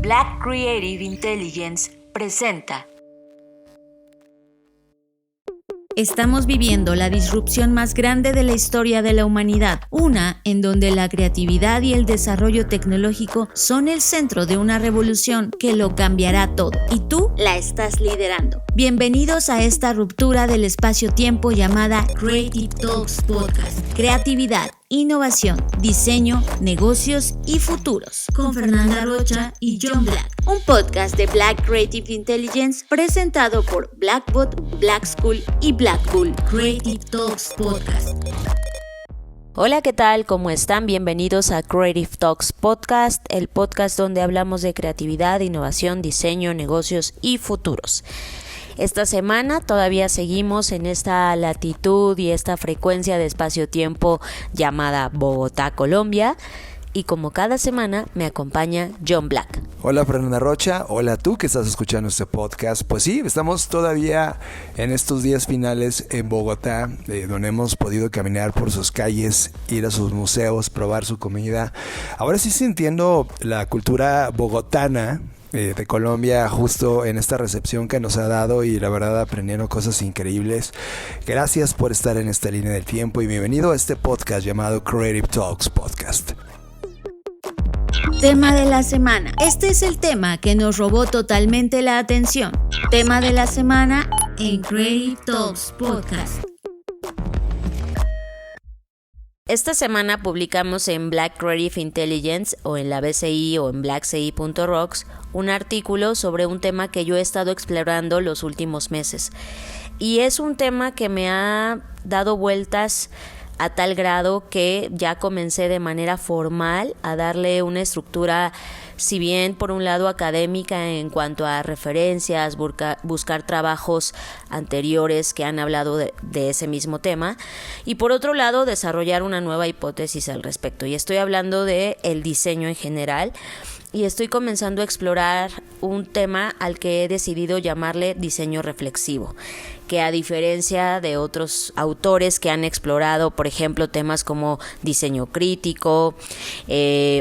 Black Creative Intelligence presenta. Estamos viviendo la disrupción más grande de la historia de la humanidad, una en donde la creatividad y el desarrollo tecnológico son el centro de una revolución que lo cambiará todo, y tú la estás liderando. Bienvenidos a esta ruptura del espacio-tiempo llamada Creative Talks Podcast. Creatividad, innovación, diseño, negocios y futuros. Con Fernanda Rocha y John Black. Un podcast de Black Creative Intelligence presentado por Blackbot, Black School y Blackpool. Creative Talks Podcast. Hola, ¿qué tal? ¿Cómo están? Bienvenidos a Creative Talks Podcast, el podcast donde hablamos de creatividad, innovación, diseño, negocios y futuros. Esta semana todavía seguimos en esta latitud y esta frecuencia de espacio-tiempo llamada Bogotá, Colombia. Y como cada semana me acompaña John Black. Hola Fernanda Rocha, hola tú que estás escuchando este podcast. Pues sí, estamos todavía en estos días finales en Bogotá, donde hemos podido caminar por sus calles, ir a sus museos, probar su comida. Ahora sí sintiendo la cultura bogotana de Colombia justo en esta recepción que nos ha dado y la verdad aprendiendo cosas increíbles. Gracias por estar en esta línea del tiempo y bienvenido a este podcast llamado Creative Talks Podcast. Tema de la semana. Este es el tema que nos robó totalmente la atención. Tema de la semana en Creative Talks Podcast. Esta semana publicamos en Black Creative Intelligence o en la BCI o en blackci.rocks un artículo sobre un tema que yo he estado explorando los últimos meses. Y es un tema que me ha dado vueltas a tal grado que ya comencé de manera formal a darle una estructura, si bien por un lado académica en cuanto a referencias, buscar trabajos anteriores que han hablado de ese mismo tema, y por otro lado desarrollar una nueva hipótesis al respecto. Y estoy hablando de el diseño en general, y estoy comenzando a explorar un tema al que he decidido llamarle diseño reflexivo, que a diferencia de otros autores que han explorado, por ejemplo, temas como diseño crítico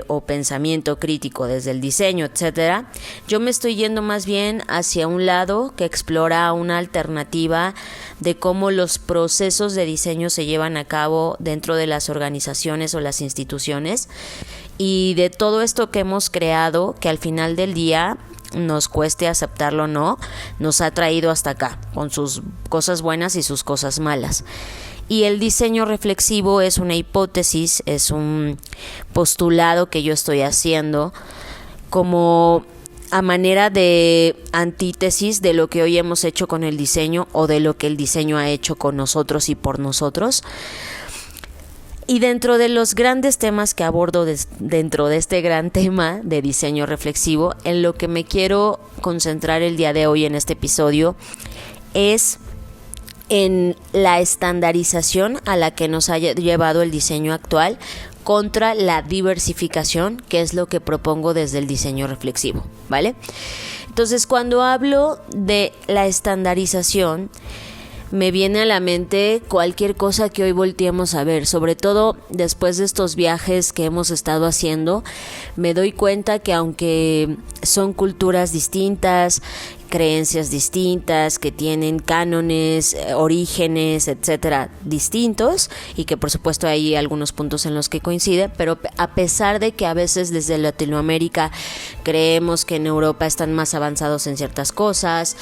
o pensamiento crítico desde el diseño, etcétera, yo me estoy yendo más bien hacia un lado que explora una alternativa de cómo los procesos de diseño se llevan a cabo dentro de las organizaciones o las instituciones, y de todo esto que hemos creado, que al final del día, nos cueste aceptarlo o no, nos ha traído hasta acá, con sus cosas buenas y sus cosas malas. Y el diseño reflexivo es una hipótesis, es un postulado que yo estoy haciendo como a manera de antítesis de lo que hoy hemos hecho con el diseño o de lo que el diseño ha hecho con nosotros y por nosotros. Y dentro de los grandes temas que abordo dentro de este gran tema de diseño reflexivo, en lo que me quiero concentrar el día de hoy en este episodio es en la estandarización a la que nos ha llevado el diseño actual contra la diversificación, que es lo que propongo desde el diseño reflexivo, ¿vale? Entonces, cuando hablo de la estandarización, me viene a la mente cualquier cosa que hoy volteemos a ver, sobre todo después de estos viajes que hemos estado haciendo. Me doy cuenta que aunque son culturas distintas, creencias distintas, que tienen cánones, orígenes, etcétera, distintos, y que por supuesto hay algunos puntos en los que coinciden, pero a pesar de que a veces desde Latinoamérica creemos que en Europa están más avanzados en ciertas cosas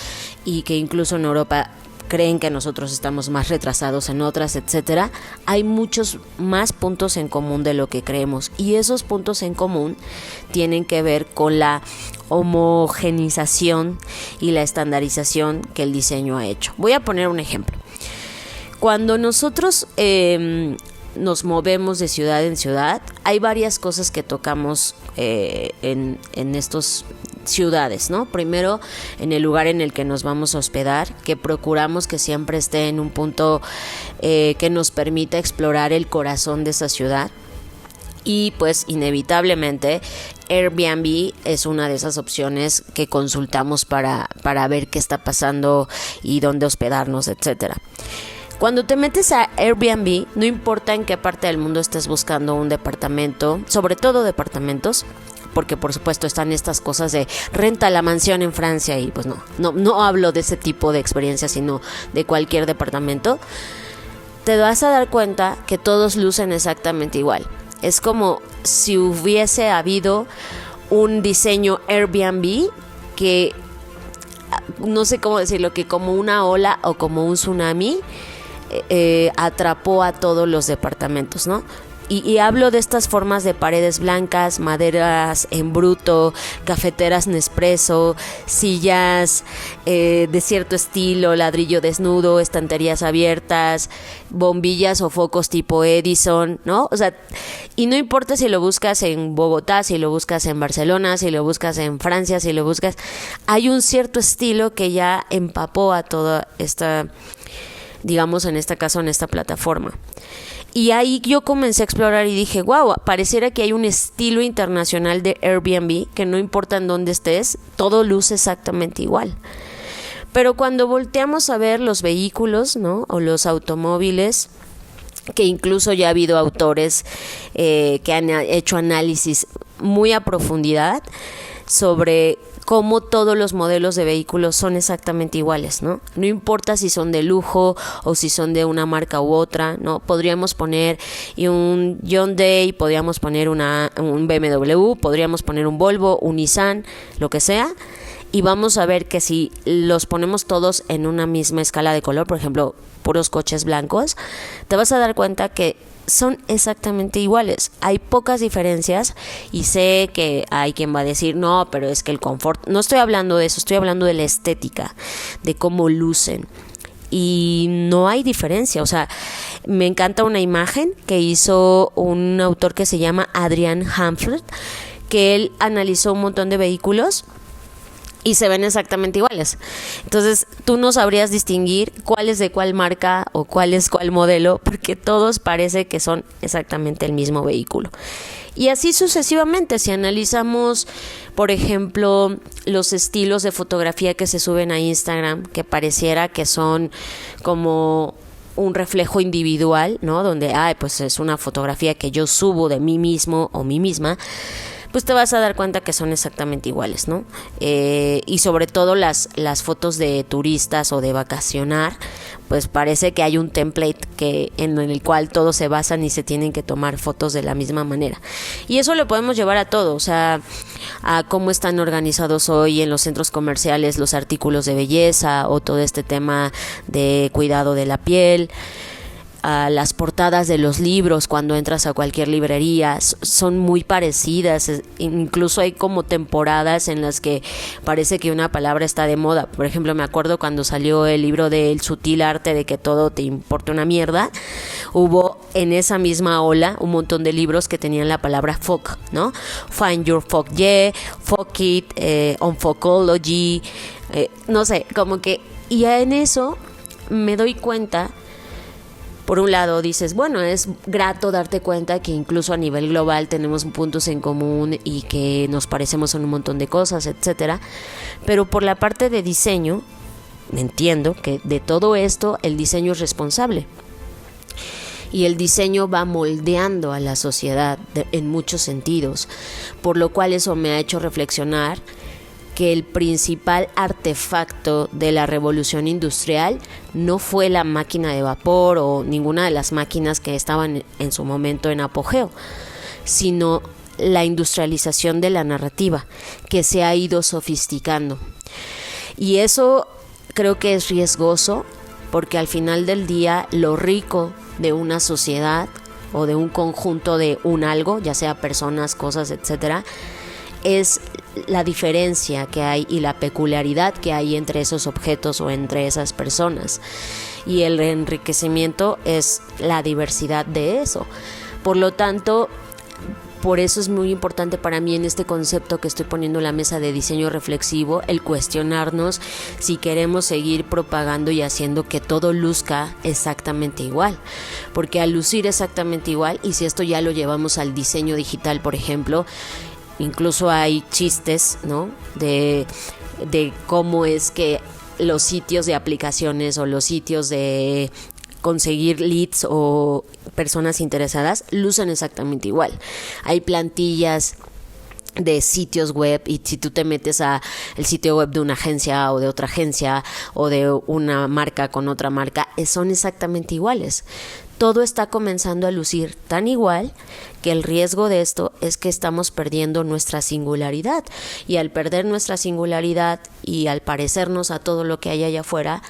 y que incluso en Europa creen que nosotros estamos más retrasados en otras, etcétera, hay muchos más puntos en común de lo que creemos, y esos puntos en común tienen que ver con la homogenización y la estandarización que el diseño ha hecho. Voy a poner un ejemplo. Cuando nosotros nos movemos de ciudad en ciudad, hay varias cosas que tocamos en estos ciudades, ¿no? Primero, en el lugar en el que nos vamos a hospedar, que procuramos que siempre esté en un punto que nos permita explorar el corazón de esa ciudad. Y pues inevitablemente Airbnb es una de esas opciones que consultamos para ver qué está pasando y dónde hospedarnos, etcétera. Cuando te metes a Airbnb, no importa en qué parte del mundo estés buscando un departamento, sobre todo departamentos, porque por supuesto están estas cosas de renta la mansión en Francia y pues no hablo de ese tipo de experiencias, sino de cualquier departamento, te vas a dar cuenta que todos lucen exactamente igual. Es como si hubiese habido un diseño Airbnb que, no sé cómo decirlo, que como una ola o como un tsunami atrapó a todos los departamentos, ¿no? Y hablo de estas formas de paredes blancas, maderas en bruto, cafeteras Nespresso, sillas de cierto estilo, ladrillo desnudo, estanterías abiertas, bombillas o focos tipo Edison, ¿no? O sea, y no importa si lo buscas en Bogotá, si lo buscas en Barcelona, si lo buscas en Francia, si lo buscas, hay un cierto estilo que ya empapó a toda esta, digamos en este caso, en esta plataforma. Y ahí yo comencé a explorar y dije, wow, pareciera que hay un estilo internacional de Airbnb, que no importa en dónde estés, todo luce exactamente igual. Pero cuando volteamos a ver los vehículos, ¿no? O los automóviles, que incluso ya ha habido autores que han hecho análisis muy a profundidad sobre cómo todos los modelos de vehículos son exactamente iguales, ¿no? No importa si son de lujo o si son de una marca u otra, ¿no? Podríamos poner un Hyundai, podríamos poner un BMW, podríamos poner un Volvo, un Nissan, lo que sea, y vamos a ver que si los ponemos todos en una misma escala de color, por ejemplo, puros coches blancos, te vas a dar cuenta que son exactamente iguales. Hay pocas diferencias y sé que hay quien va a decir, no, pero es que el confort, no estoy hablando de eso, estoy hablando de la estética, de cómo lucen. Y no hay diferencia, o sea, me encanta una imagen que hizo un autor que se llama Adrian Hamflet, que él analizó un montón de vehículos y se ven exactamente iguales. Entonces tú no sabrías distinguir cuál es de cuál marca o cuál es cuál modelo, porque todos parece que son exactamente el mismo vehículo. Y así sucesivamente, si analizamos, por ejemplo, los estilos de fotografía que se suben a Instagram, que pareciera que son como un reflejo individual, ¿no? Donde, pues es una fotografía que yo subo de mí mismo o mí misma, pues te vas a dar cuenta que son exactamente iguales, ¿no? Y sobre todo las fotos de turistas o de vacacionar, pues parece que hay un template en el cual todos se basan y se tienen que tomar fotos de la misma manera. Y eso lo podemos llevar a todo, o sea, a cómo están organizados hoy en los centros comerciales los artículos de belleza o todo este tema de cuidado de la piel. A las portadas de los libros cuando entras a cualquier librería son muy parecidas, incluso hay como temporadas en las que parece que una palabra está de moda. Por ejemplo, me acuerdo cuando salió el libro de El sutil arte de que todo te importa una mierda, hubo en esa misma ola un montón de libros que tenían la palabra fuck, ¿no? Find your fuck yeah, fuck it, unfuckology, no sé, como que, y ya en eso me doy cuenta. Por un lado dices, bueno, es grato darte cuenta que incluso a nivel global tenemos puntos en común y que nos parecemos en un montón de cosas, etcétera. Pero por la parte de diseño, entiendo que de todo esto el diseño es responsable. Y el diseño va moldeando a la sociedad en muchos sentidos, por lo cual eso me ha hecho reflexionar que el principal artefacto de la revolución industrial no fue la máquina de vapor o ninguna de las máquinas que estaban en su momento en apogeo, sino la industrialización de la narrativa, que se ha ido sofisticando. Y eso creo que es riesgoso, porque al final del día lo rico de una sociedad o de un conjunto de un algo, ya sea personas, cosas, etcétera, es la diferencia que hay y la peculiaridad que hay entre esos objetos o entre esas personas. Y el enriquecimiento es la diversidad de eso. Por lo tanto, por eso es muy importante para mí en este concepto que estoy poniendo en la mesa de diseño reflexivo, el cuestionarnos si queremos seguir propagando y haciendo que todo luzca exactamente igual. Porque al lucir exactamente igual, y si esto ya lo llevamos al diseño digital, por ejemplo, incluso hay chistes, ¿no? De cómo es que los sitios de aplicaciones o los sitios de conseguir leads o personas interesadas lucen exactamente igual. Hay plantillas de sitios web, y si tú te metes a el sitio web de una agencia o de otra agencia o de una marca con otra marca, son exactamente iguales. Todo está comenzando a lucir tan igual que el riesgo de esto es que estamos perdiendo nuestra singularidad, y al perder nuestra singularidad y al parecernos a todo lo que hay allá afuera,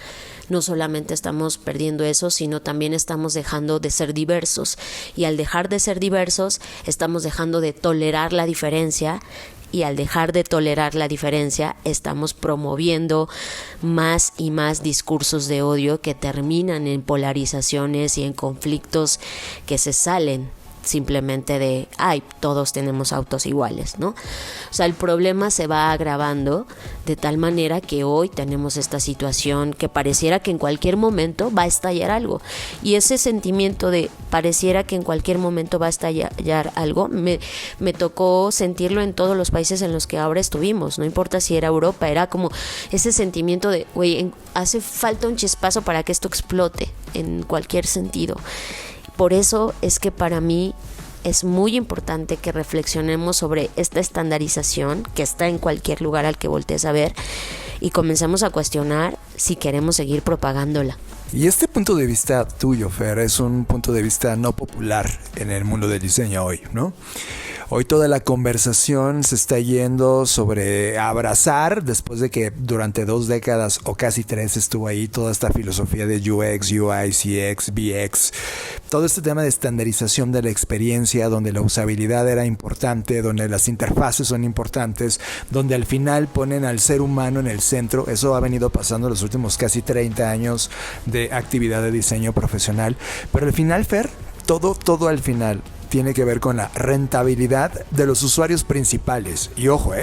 no solamente estamos perdiendo eso, sino también estamos dejando de ser diversos, y al dejar de ser diversos estamos dejando de tolerar la diferencia, y al dejar de tolerar la diferencia estamos promoviendo más y más discursos de odio que terminan en polarizaciones y en conflictos que se salen simplemente de, todos tenemos autos iguales, ¿no? O sea, el problema se va agravando de tal manera que hoy tenemos esta situación que pareciera que en cualquier momento va a estallar algo. Y ese sentimiento de pareciera que en cualquier momento va a estallar algo, me tocó sentirlo en todos los países en los que ahora estuvimos, no importa si era Europa, era como ese sentimiento de, hace falta un chispazo para que esto explote en cualquier sentido. Por eso es que para mí es muy importante que reflexionemos sobre esta estandarización que está en cualquier lugar al que voltees a ver, y comencemos a cuestionar si queremos seguir propagándola. Y este punto de vista tuyo, Fer, es un punto de vista no popular en el mundo del diseño hoy, ¿no? Hoy toda la conversación se está yendo sobre abrazar, después de que durante 2 décadas o casi 3 estuvo ahí toda esta filosofía de UX, UI, CX, VX, todo este tema de estandarización de la experiencia, donde la usabilidad era importante, donde las interfaces son importantes, donde al final ponen al ser humano en el centro. Eso ha venido pasando los últimos casi 30 años de actividad de diseño profesional, pero al final, Fer, todo al final tiene que ver con la rentabilidad de los usuarios principales. Y ojo,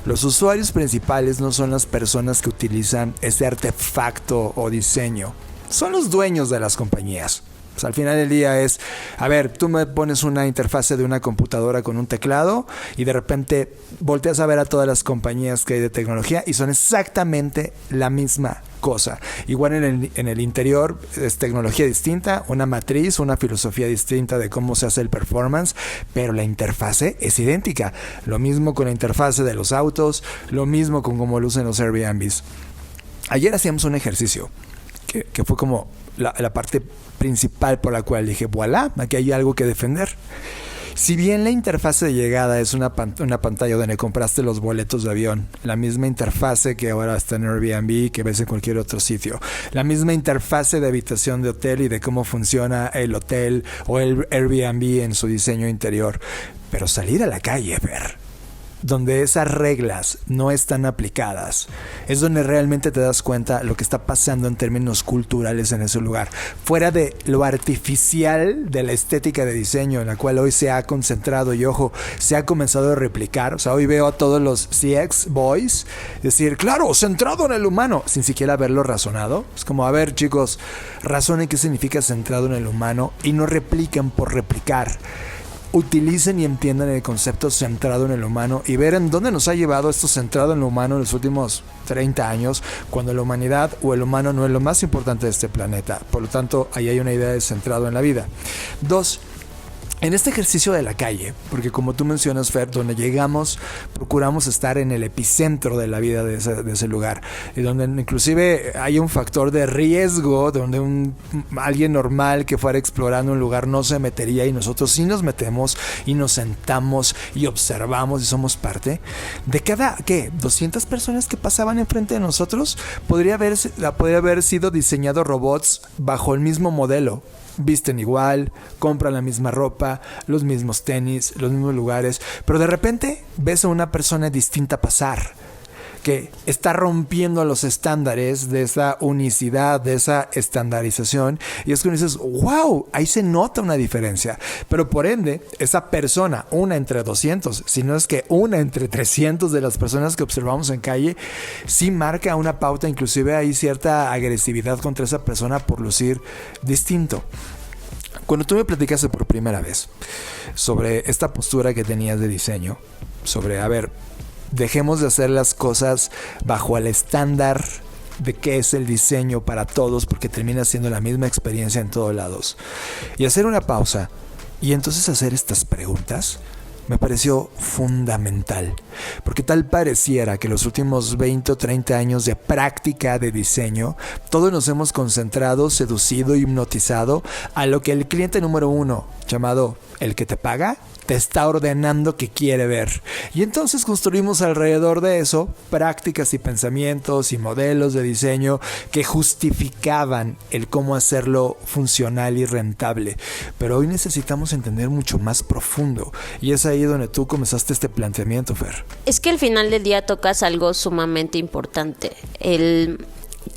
los usuarios principales no son las personas que utilizan ese artefacto o diseño, son los dueños de las compañías. O sea, al final del día es, a ver, tú me pones una interfase de una computadora con un teclado y de repente volteas a ver a todas las compañías que hay de tecnología y son exactamente la misma cosa. Igual en el interior es tecnología distinta, una matriz, una filosofía distinta de cómo se hace el performance, pero la interfase es idéntica. Lo mismo con la interfase de los autos, lo mismo con cómo lucen los Airbnbs. Ayer hacíamos un ejercicio que fue como la parte principal por la cual dije, voilà, aquí hay algo que defender. Si bien la interfase de llegada es una pantalla donde compraste los boletos de avión, la misma interfase que ahora está en Airbnb, que ves en cualquier otro sitio, la misma interfase de habitación de hotel y de cómo funciona el hotel o el Airbnb en su diseño interior, pero salir a la calle, ver donde esas reglas no están aplicadas, es donde realmente te das cuenta lo que está pasando en términos culturales en ese lugar. Fuera de lo artificial de la estética de diseño en la cual hoy se ha concentrado y ojo, se ha comenzado a replicar. O sea, hoy veo a todos los CX boys decir, claro, centrado en el humano, sin siquiera haberlo razonado. Es como, a ver, chicos, razonen qué significa centrado en el humano y no repliquen por replicar. Utilicen y entiendan el concepto centrado en el humano y ver en dónde nos ha llevado esto centrado en lo humano en los últimos 30 años, cuando la humanidad o el humano no es lo más importante de este planeta. Por lo tanto, ahí hay una idea de centrado en la vida. 2. En este ejercicio de la calle, porque como tú mencionas, Fer, donde llegamos, procuramos estar en el epicentro de la vida de ese lugar, y donde inclusive hay un factor de riesgo, donde alguien normal que fuera explorando un lugar no se metería, y nosotros sí nos metemos y nos sentamos y observamos y somos parte. De cada, 200 personas que pasaban enfrente de nosotros, podría haber sido diseñado robots bajo el mismo modelo. Visten igual, compran la misma ropa, los mismos tenis, los mismos lugares, pero de repente ves a una persona distinta pasar, que está rompiendo los estándares de esa unicidad, de esa estandarización, y es que dices, wow, ahí se nota una diferencia. Pero por ende, esa persona, una entre 200, si no es que una entre 300 de las personas que observamos en calle, sí marca una pauta. Inclusive hay cierta agresividad contra esa persona por lucir distinto. Cuando tú me platicaste por primera vez sobre esta postura que tenías de diseño, sobre, a ver, dejemos de hacer las cosas bajo el estándar de qué es el diseño para todos, porque termina siendo la misma experiencia en todos lados, y hacer una pausa y entonces hacer estas preguntas, me pareció fundamental, porque tal pareciera que los últimos 20 o 30 años de práctica de diseño, todos nos hemos concentrado, seducido, hipnotizado a lo que el cliente número uno, llamado el que te paga, te está ordenando que quiere ver. Y entonces construimos alrededor de eso prácticas y pensamientos y modelos de diseño que justificaban el cómo hacerlo funcional y rentable. Pero hoy necesitamos entender mucho más profundo. Y es ahí donde tú comenzaste este planteamiento, Fer. Es que al final del día tocas algo sumamente importante. El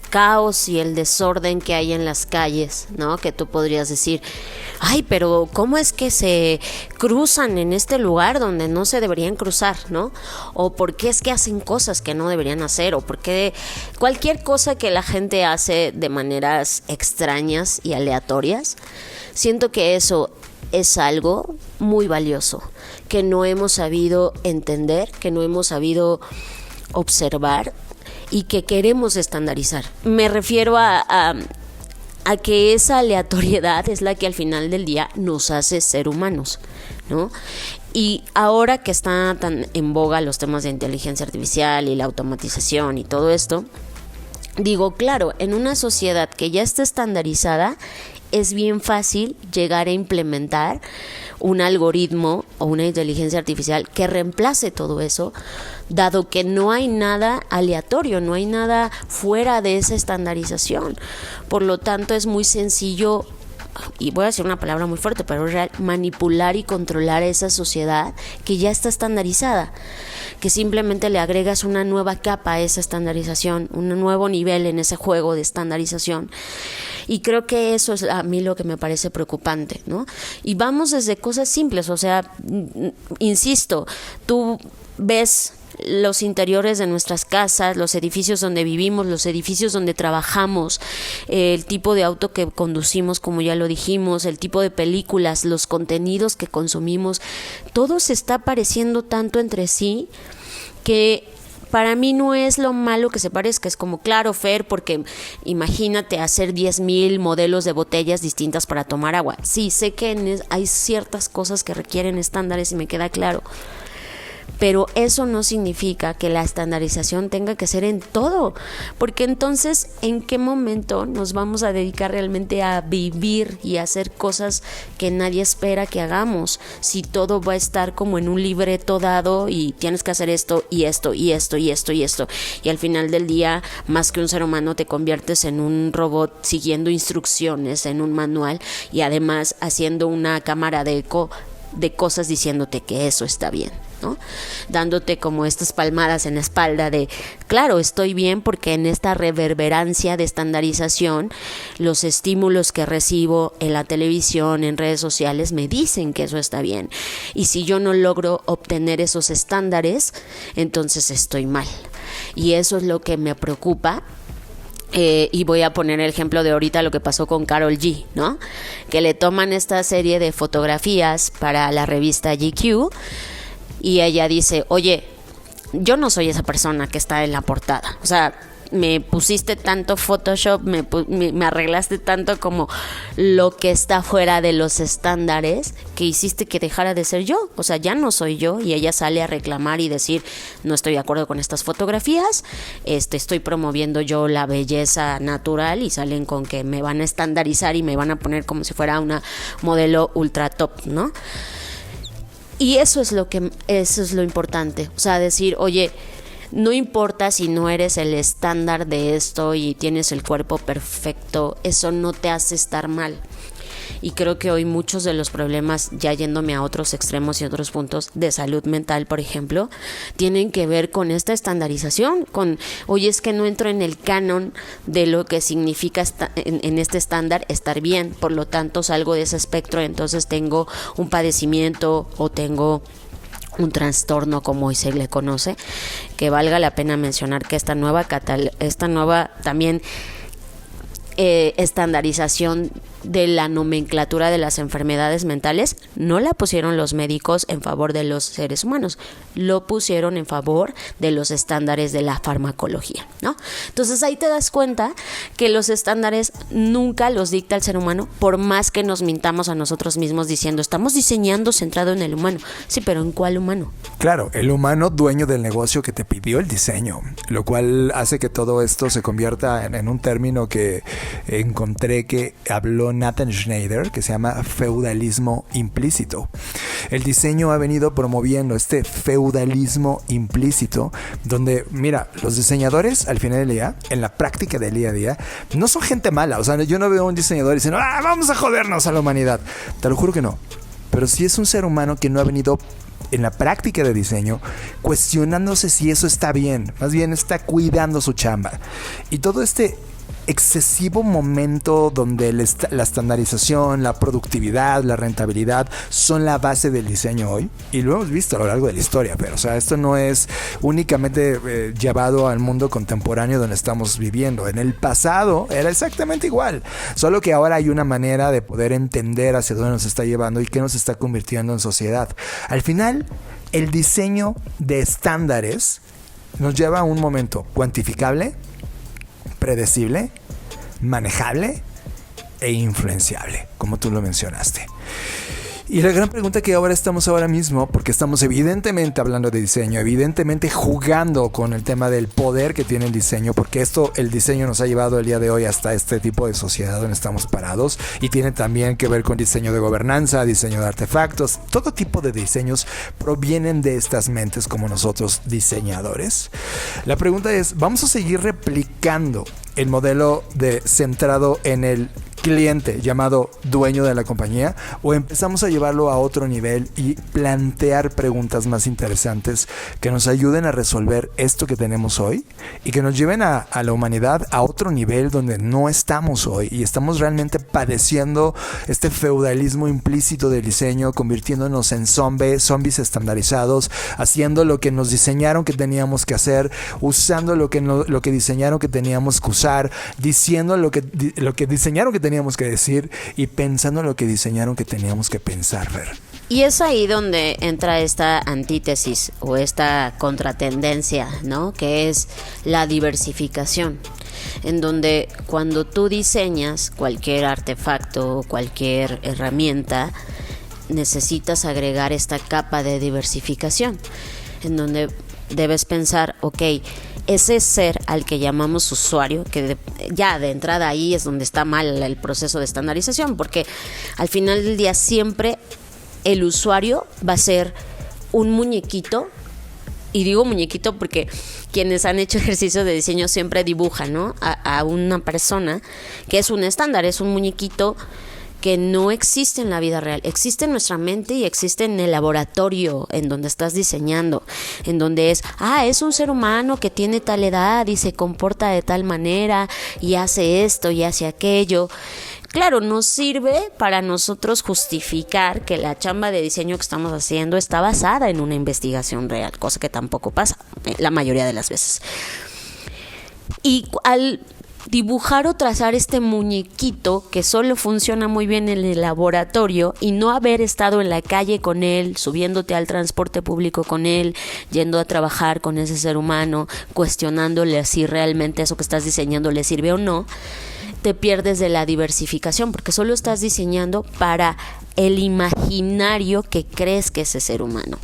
caos y el desorden que hay en las calles, ¿no? Que tú podrías decir, ay, pero ¿cómo es que se cruzan en este lugar donde no se deberían cruzar, ¿no? O ¿por qué es que hacen cosas que no deberían hacer? O ¿por qué cualquier cosa que la gente hace de maneras extrañas y aleatorias? Siento que eso es algo muy valioso, que no hemos sabido entender, que no hemos sabido observar y que queremos estandarizar. Me refiero a que esa aleatoriedad es la que al final del día nos hace ser humanos, ¿no? Y ahora que están tan en boga los temas de inteligencia artificial y la automatización y todo esto, digo, claro, en una sociedad que ya está estandarizada, es bien fácil llegar a implementar un algoritmo o una inteligencia artificial que reemplace todo eso, dado que no hay nada aleatorio, no hay nada fuera de esa estandarización. Por lo tanto, es muy sencillo, y voy a decir una palabra muy fuerte, pero es real, manipular y controlar esa sociedad que ya está estandarizada, que simplemente le agregas una nueva capa a esa estandarización, un nuevo nivel en ese juego de estandarización. Y creo que eso es a mí lo que me parece preocupante, ¿no? Y vamos desde cosas simples, o sea, insisto, tú ves los interiores de nuestras casas, los edificios donde vivimos, los edificios donde trabajamos, el tipo de auto que conducimos, como ya lo dijimos, el tipo de películas, los contenidos que consumimos, todo se está pareciendo tanto entre sí que para mí no es lo malo que se parezca, es como, claro, Fer, porque imagínate hacer 10,000 modelos de botellas distintas para tomar agua. Sí, sé que hay ciertas cosas que requieren estándares y me queda claro, pero eso no significa que la estandarización tenga que ser en todo, porque entonces, ¿en qué momento nos vamos a dedicar realmente a vivir y a hacer cosas que nadie espera que hagamos? Si todo va a estar como en un libreto dado y tienes que hacer esto y esto y esto y esto y esto, y al final del día, más que un ser humano, te conviertes en un robot siguiendo instrucciones en un manual y además haciendo una cámara de eco de cosas diciéndote que eso está bien, ¿no? Dándote como estas palmadas en la espalda de, claro, estoy bien porque en esta reverberancia de estandarización, los estímulos que recibo en la televisión, en redes sociales, me dicen que eso está bien. Y si yo no logro obtener esos estándares, entonces estoy mal. Y eso es lo que me preocupa. Y voy a poner el ejemplo de ahorita lo que pasó con Karol G, ¿no? Que le toman esta serie de fotografías para la revista GQ y ella dice, oye, yo no soy esa persona que está en la portada. O sea, me pusiste tanto Photoshop, me arreglaste tanto como lo que está fuera de los estándares que hiciste que dejara de ser yo. O sea, ya no soy yo. Y ella sale a reclamar y decir, no estoy de acuerdo con estas fotografías, estoy promoviendo yo la belleza natural, y salen con que me van a estandarizar y me van a poner como si fuera una modelo ultra top, ¿no? Y eso es lo importante. O sea, decir, oye, no importa si no eres el estándar de esto y tienes el cuerpo perfecto, eso no te hace estar mal. Y creo que hoy muchos de los problemas, ya yéndome a otros extremos y otros puntos de salud mental, por ejemplo, tienen que ver con esta estandarización, con, oye, es que no entro en el canon de lo que significa en este estándar estar bien, por lo tanto salgo de ese espectro, entonces tengo un padecimiento o tengo un trastorno, como hoy se le conoce, que valga la pena mencionar que esta nueva también estandarización de la nomenclatura de las enfermedades mentales no la pusieron los médicos en favor de los seres humanos, lo pusieron en favor de los estándares de la farmacología, ¿no? Entonces ahí te das cuenta que los estándares nunca los dicta el ser humano, por más que nos mintamos a nosotros mismos diciendo estamos diseñando centrado en el humano. Sí, pero ¿en cuál humano? Claro, el humano dueño del negocio que te pidió el diseño, lo cual hace que todo esto se convierta en un término que encontré que habló Nathan Schneider, que se llama feudalismo implícito. El diseño ha venido promoviendo este feudalismo implícito, donde, mira, los diseñadores al final del día, en la práctica del día a día, no son gente mala. O sea, yo no veo a un diseñador diciendo, vamos a jodernos a la humanidad. Te lo juro que no. Pero sí es un ser humano que no ha venido en la práctica de diseño cuestionándose si eso está bien. Más bien está cuidando su chamba. Y todo este excesivo momento donde la estandarización, la productividad, la rentabilidad son la base del diseño hoy, y lo hemos visto a lo largo de la historia, pero o sea, esto no es únicamente llevado al mundo contemporáneo donde estamos viviendo. En el pasado era exactamente igual, solo que ahora hay una manera de poder entender hacia dónde nos está llevando y qué nos está convirtiendo en sociedad. Al final, el diseño de estándares nos lleva a un momento cuantificable, predecible, manejable e influenciable, como tú lo mencionaste. Y la gran pregunta que estamos ahora mismo, porque estamos evidentemente hablando de diseño, evidentemente jugando con el tema del poder que tiene el diseño, porque el diseño nos ha llevado el día de hoy hasta este tipo de sociedad donde estamos parados, y tiene también que ver con diseño de gobernanza, diseño de artefactos. Todo tipo de diseños provienen de estas mentes como nosotros diseñadores. La pregunta es, ¿vamos a seguir replicando el modelo centrado en el cliente llamado dueño de la compañía, o empezamos a llevarlo a otro nivel y plantear preguntas más interesantes que nos ayuden a resolver esto que tenemos hoy y que nos lleven a la humanidad a otro nivel donde no estamos hoy y estamos realmente padeciendo este feudalismo implícito del diseño, convirtiéndonos en zombies estandarizados, haciendo lo que nos diseñaron que teníamos que hacer, usando lo que diseñaron que teníamos que usar, diciendo lo que diseñaron que teníamos que decir y pensando lo que diseñaron que teníamos que pensar, Fer. Y es ahí donde entra esta antítesis o esta contratendencia, ¿no? Que es la diversificación, en donde cuando tú diseñas cualquier artefacto o cualquier herramienta, necesitas agregar esta capa de diversificación, en donde debes pensar, ese ser al que llamamos usuario, que ya de entrada ahí es donde está mal el proceso de estandarización, porque al final del día siempre el usuario va a ser un muñequito, y digo muñequito porque quienes han hecho ejercicio de diseño siempre dibujan, ¿no? a una persona que es un estándar, es un muñequito que no existe en la vida real, existe en nuestra mente y existe en el laboratorio en donde estás diseñando, en donde es un ser humano que tiene tal edad y se comporta de tal manera y hace esto y hace aquello. Claro, nos sirve para nosotros justificar que la chamba de diseño que estamos haciendo está basada en una investigación real, cosa que tampoco pasa la mayoría de las veces. Y al dibujar o trazar este muñequito que solo funciona muy bien en el laboratorio y no haber estado en la calle con él, subiéndote al transporte público con él, yendo a trabajar con ese ser humano, cuestionándole si realmente eso que estás diseñando le sirve o no, te pierdes de la diversificación, porque solo estás diseñando para el imaginario que crees que es ese ser humano,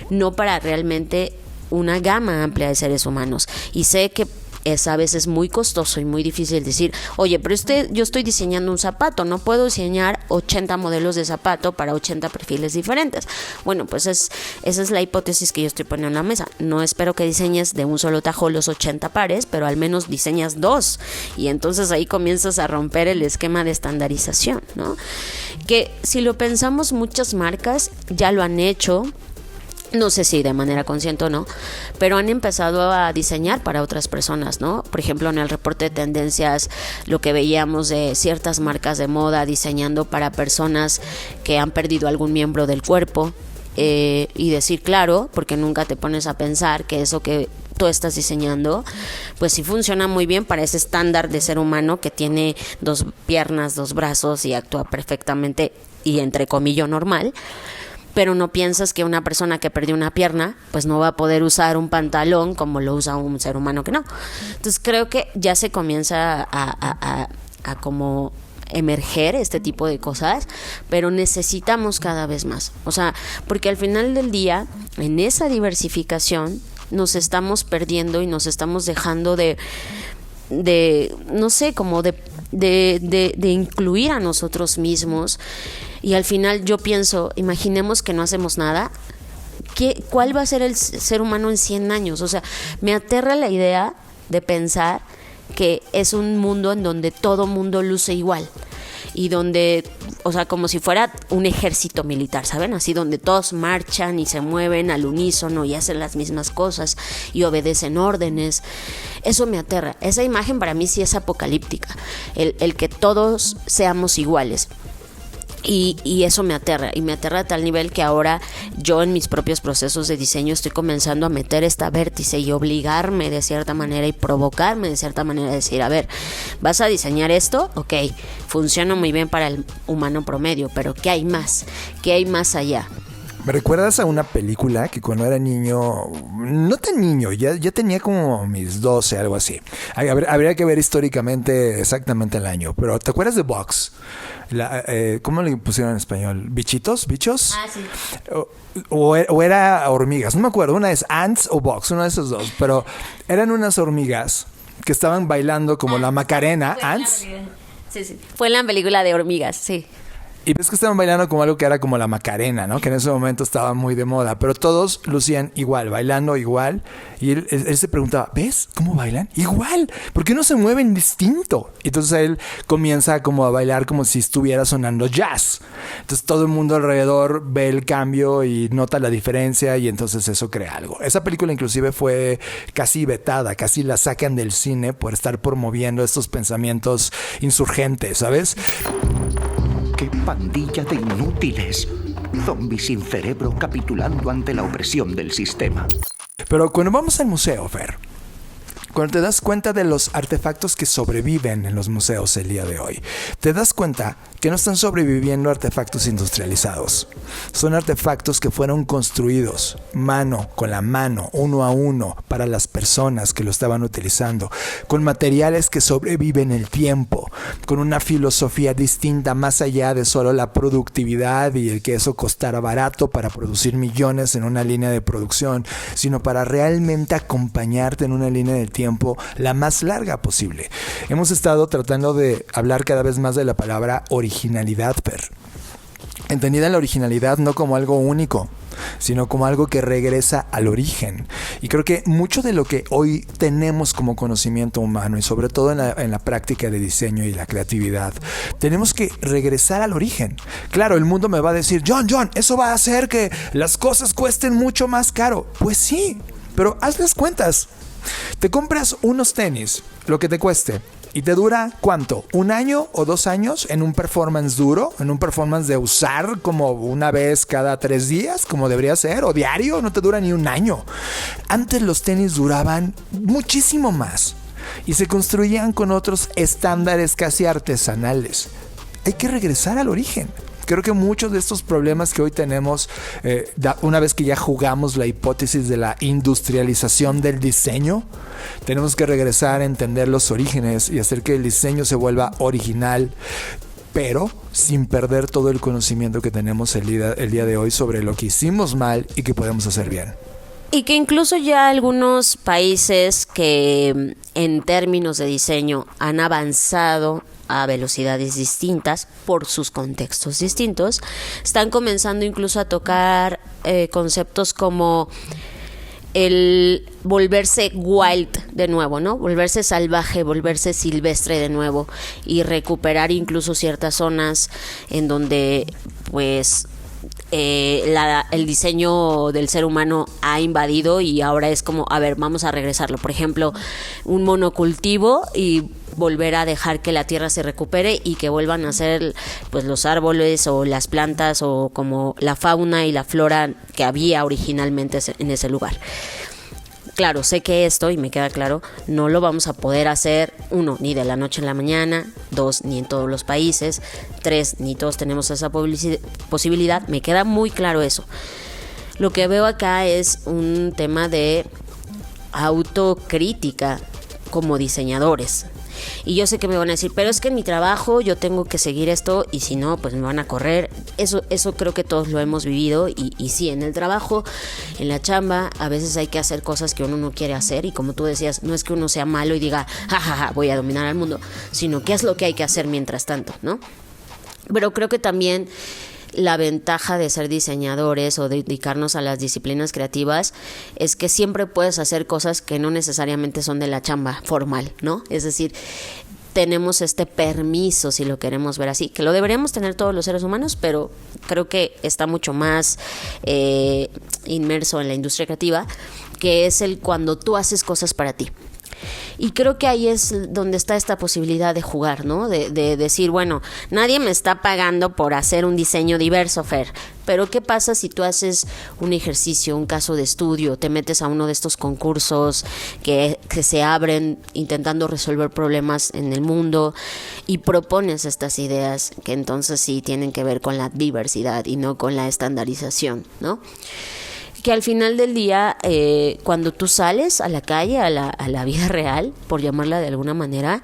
no para realmente una gama amplia de seres humanos. Y sé que es a veces muy costoso y muy difícil decir, oye, pero yo estoy diseñando un zapato, no puedo diseñar 80 modelos de zapato para 80 perfiles diferentes. Bueno, pues esa es la hipótesis que yo estoy poniendo en la mesa. No espero que diseñes de un solo tajo los 80 pares, pero al menos diseñas 2. Y entonces ahí comienzas a romper el esquema de estandarización, ¿no? Que si lo pensamos, muchas marcas ya lo han hecho. No sé si de manera consciente o no, pero han empezado a diseñar para otras personas, ¿no? Por ejemplo, en el reporte de tendencias, lo que veíamos de ciertas marcas de moda diseñando para personas que han perdido algún miembro del cuerpo, y decir claro, porque nunca te pones a pensar que eso que tú estás diseñando, pues sí funciona muy bien para ese estándar de ser humano que tiene 2 piernas, 2 brazos y actúa perfectamente y entre comillas normal, pero no piensas que una persona que perdió una pierna pues no va a poder usar un pantalón como lo usa un ser humano que no. Entonces creo que ya se comienza a como emerger este tipo de cosas, pero necesitamos cada vez más, o sea, porque al final del día en esa diversificación nos estamos perdiendo y nos estamos dejando de no sé, como de incluir a nosotros mismos. Y al final yo pienso, imaginemos que no hacemos nada, ¿cuál va a ser el ser humano en 100 años? O sea, me aterra la idea de pensar que es un mundo en donde todo mundo luce igual y donde, o sea, como si fuera un ejército militar, ¿saben? Así donde todos marchan y se mueven al unísono y hacen las mismas cosas y obedecen órdenes. Eso me aterra. Esa imagen para mí sí es apocalíptica, el que todos seamos iguales. Y eso me aterra, y me aterra a tal nivel que ahora yo en mis propios procesos de diseño estoy comenzando a meter esta vértice y obligarme de cierta manera y provocarme de cierta manera, decir, a ver, ¿vas a diseñar esto? Ok, funciona muy bien para el humano promedio, pero ¿qué hay más? ¿Qué hay más allá? ¿Me recuerdas a una película que cuando era niño, no tan niño, ya tenía como mis 12, algo así? Habría que ver históricamente exactamente el año, pero ¿te acuerdas de Box? ¿Cómo le pusieron en español? ¿Bichitos? ¿Bichos? Ah, sí. O era hormigas, no me acuerdo, una es Ants o Box, una de esos dos, pero eran unas hormigas que estaban bailando como la Macarena. ¿Ants? Sí. Fue en la película de hormigas, sí. Y ves que estaban bailando como algo que era como la Macarena, ¿no? Que en ese momento estaba muy de moda. Pero todos lucían igual, bailando igual. Y él se preguntaba, ¿ves cómo bailan? Igual. ¿Por qué no se mueven distinto? Y entonces él comienza como a bailar como si estuviera sonando jazz. Entonces todo el mundo alrededor ve el cambio y nota la diferencia y entonces eso crea algo. Esa película inclusive fue casi vetada, casi la sacan del cine por estar promoviendo estos pensamientos insurgentes, ¿sabes? ¡Qué pandilla de inútiles! Zombies sin cerebro capitulando ante la opresión del sistema. Pero cuando vamos al museo, Fer, cuando te das cuenta de los artefactos que sobreviven en los museos el día de hoy, te das cuenta que no están sobreviviendo artefactos industrializados. Son artefactos que fueron construidos mano con la mano, uno a uno, para las personas que lo estaban utilizando, con materiales que sobreviven el tiempo, con una filosofía distinta más allá de solo la productividad y el que eso costara barato para producir millones en una línea de producción, sino para realmente acompañarte en una línea de tiempo la más larga posible. Hemos estado tratando de hablar cada vez más de la palabra originalidad, Fer. Entendida la originalidad no como algo único, sino como algo que regresa al origen. Y creo que mucho de lo que hoy tenemos como conocimiento humano y sobre todo en la práctica de diseño y la creatividad, tenemos que regresar al origen. Claro, el mundo me va a decir, John, eso va a hacer que las cosas cuesten mucho más caro. Pues sí, pero haz las cuentas. Te compras unos tenis, lo que te cueste, y te dura ¿cuánto? ¿1 año o 2 años en un performance duro? ¿En un performance de usar como una vez cada 3 días, como debería ser? ¿O diario? No te dura ni 1 año. Antes los tenis duraban muchísimo más y se construían con otros estándares casi artesanales. Hay que regresar al origen. Creo que muchos de estos problemas que hoy tenemos, una vez que ya jugamos la hipótesis de la industrialización del diseño, tenemos que regresar a entender los orígenes y hacer que el diseño se vuelva original, pero sin perder todo el conocimiento que tenemos el día de hoy sobre lo que hicimos mal y que podemos hacer bien. Y que incluso ya algunos países que en términos de diseño han avanzado a velocidades distintas por sus contextos distintos, están comenzando incluso a tocar conceptos como el volverse wild de nuevo, ¿no? Volverse salvaje, volverse silvestre de nuevo y recuperar incluso ciertas zonas en donde pues el diseño del ser humano ha invadido y ahora es como, a ver, vamos a regresarlo. Por ejemplo, un monocultivo y volver a dejar que la tierra se recupere y que vuelvan a ser pues los árboles o las plantas o como la fauna y la flora que había originalmente en ese lugar. Claro, sé que esto, y me queda claro, no lo vamos a poder hacer, 1, ni de la noche a la mañana, 2, ni en todos los países, 3, ni todos tenemos esa posibilidad, me queda muy claro eso. Lo que veo acá es un tema de autocrítica como diseñadores. Y yo sé que me van a decir, pero es que en mi trabajo yo tengo que seguir esto y si no, pues me van a correr. Eso creo que todos lo hemos vivido y sí, en el trabajo, en la chamba, a veces hay que hacer cosas que uno no quiere hacer y como tú decías, no es que uno sea malo y diga, jajaja, voy a dominar al mundo, sino qué es lo que hay que hacer mientras tanto, ¿no? Pero creo que también la ventaja de ser diseñadores o dedicarnos a las disciplinas creativas es que siempre puedes hacer cosas que no necesariamente son de la chamba formal, ¿no? Es decir, tenemos este permiso, si lo queremos ver así, que lo deberíamos tener todos los seres humanos, pero creo que está mucho más inmerso en la industria creativa, que es el cuando tú haces cosas para ti. Y creo que ahí es donde está esta posibilidad de jugar, ¿no? De decir, bueno, nadie me está pagando por hacer un diseño diverso, Fer, pero ¿qué pasa si tú haces un ejercicio, un caso de estudio, te metes a uno de estos concursos que se abren intentando resolver problemas en el mundo y propones estas ideas que entonces sí tienen que ver con la diversidad y no con la estandarización, ¿no? Que al final del día, cuando tú sales a la calle, a la vida real, por llamarla de alguna manera,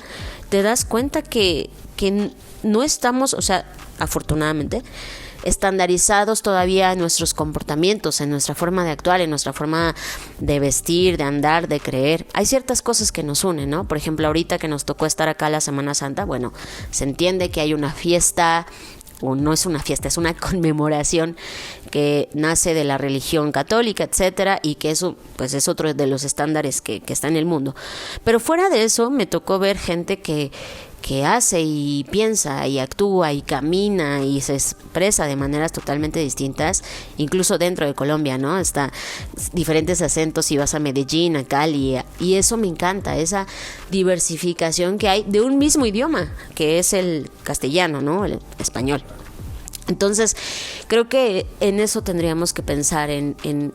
te das cuenta que no estamos, o sea, afortunadamente, estandarizados todavía en nuestros comportamientos, en nuestra forma de actuar, en nuestra forma de vestir, de andar, de creer. Hay ciertas cosas que nos unen, ¿no? Por ejemplo, ahorita que nos tocó estar acá la Semana Santa, bueno, se entiende que hay una fiesta, o no es una fiesta, es una conmemoración que nace de la religión católica, etcétera, y que eso pues es otro de los estándares que está en el mundo. Pero fuera de eso, me tocó ver gente que hace y piensa y actúa y camina y se expresa de maneras totalmente distintas, incluso dentro de Colombia, ¿no? Está diferentes acentos si vas a Medellín, a Cali, y eso me encanta, esa diversificación que hay de un mismo idioma, que es el castellano, ¿no? El español. Entonces, creo que en eso tendríamos que pensar, en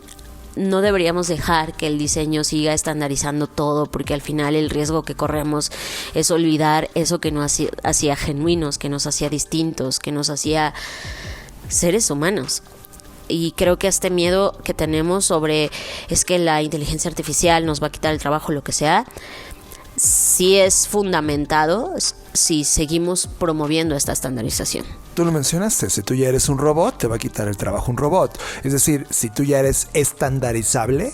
no deberíamos dejar que el diseño siga estandarizando todo, porque al final el riesgo que corremos es olvidar eso que nos hacía genuinos, que nos hacía distintos, que nos hacía seres humanos. Y creo que este miedo que tenemos sobre es que la inteligencia artificial nos va a quitar el trabajo, lo que sea, sí es fundamentado si seguimos promoviendo esta estandarización. Tú lo mencionaste, si tú ya eres un robot, te va a quitar el trabajo un robot. Es decir, si tú ya eres estandarizable,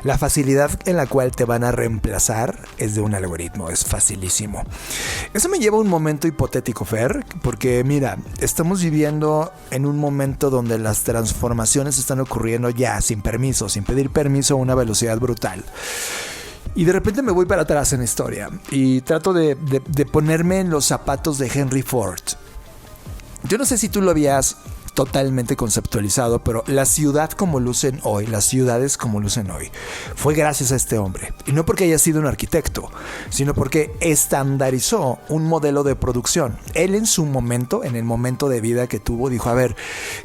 la facilidad en la cual te van a reemplazar es de un algoritmo, es facilísimo. Eso me lleva a un momento hipotético, Fer, porque mira, estamos viviendo en un momento donde las transformaciones están ocurriendo ya sin permiso, sin pedir permiso a una velocidad brutal. Y de repente me voy para atrás en la historia y trato de ponerme en los zapatos de Henry Ford. Yo no sé si tú lo habías totalmente conceptualizado, pero la ciudad como lucen hoy, las ciudades como lucen hoy, fue gracias a este hombre. Y no porque haya sido un arquitecto, sino porque estandarizó un modelo de producción. Él en su momento, en el momento de vida que tuvo, dijo, a ver,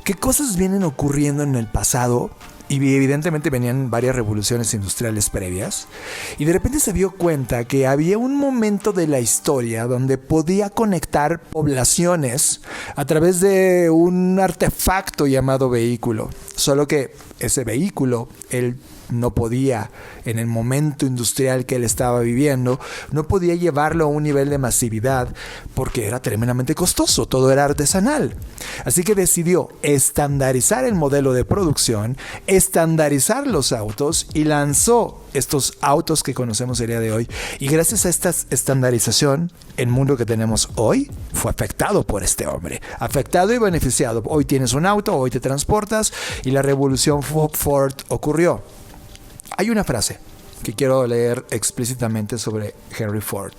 ¿qué cosas vienen ocurriendo en el pasado? Y evidentemente venían varias revoluciones industriales previas. Y de repente se dio cuenta que había un momento de la historia donde podía conectar poblaciones a través de un artefacto llamado vehículo. Solo que ese vehículo, él no podía, en el momento industrial que él estaba viviendo, no podía llevarlo a un nivel de masividad porque era tremendamente costoso, todo era artesanal. Así que decidió estandarizar el modelo de producción, estandarizar los autos y lanzó estos autos que conocemos el día de hoy. Y gracias a esta estandarización, el mundo que tenemos hoy fue afectado por este hombre. Afectado y beneficiado. Hoy tienes un auto, hoy te transportas y la revolución Ford ocurrió. Hay una frase que quiero leer explícitamente sobre Henry Ford,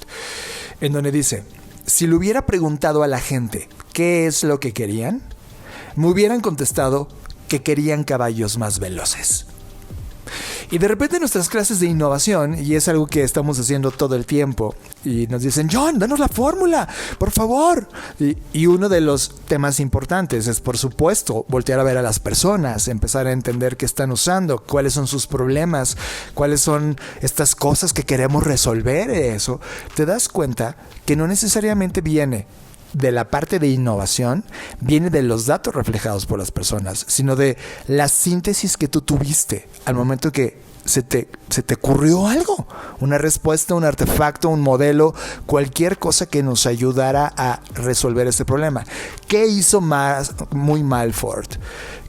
en donde dice, si le hubiera preguntado a la gente qué es lo que querían, me hubieran contestado que querían caballos más veloces. Y de repente nuestras clases de innovación, y es algo que estamos haciendo todo el tiempo, y nos dicen, John, danos la fórmula, por favor. Y uno de los temas importantes es, por supuesto, voltear a ver a las personas, empezar a entender qué están usando, cuáles son sus problemas, cuáles son estas cosas que queremos resolver. Eso te das cuenta que no necesariamente viene de la parte de innovación, viene de los datos reflejados por las personas, sino de la síntesis que tú tuviste al momento que se te ocurrió algo, una respuesta, un artefacto, un modelo, cualquier cosa que nos ayudara a resolver este problema. ¿Qué hizo muy mal Ford?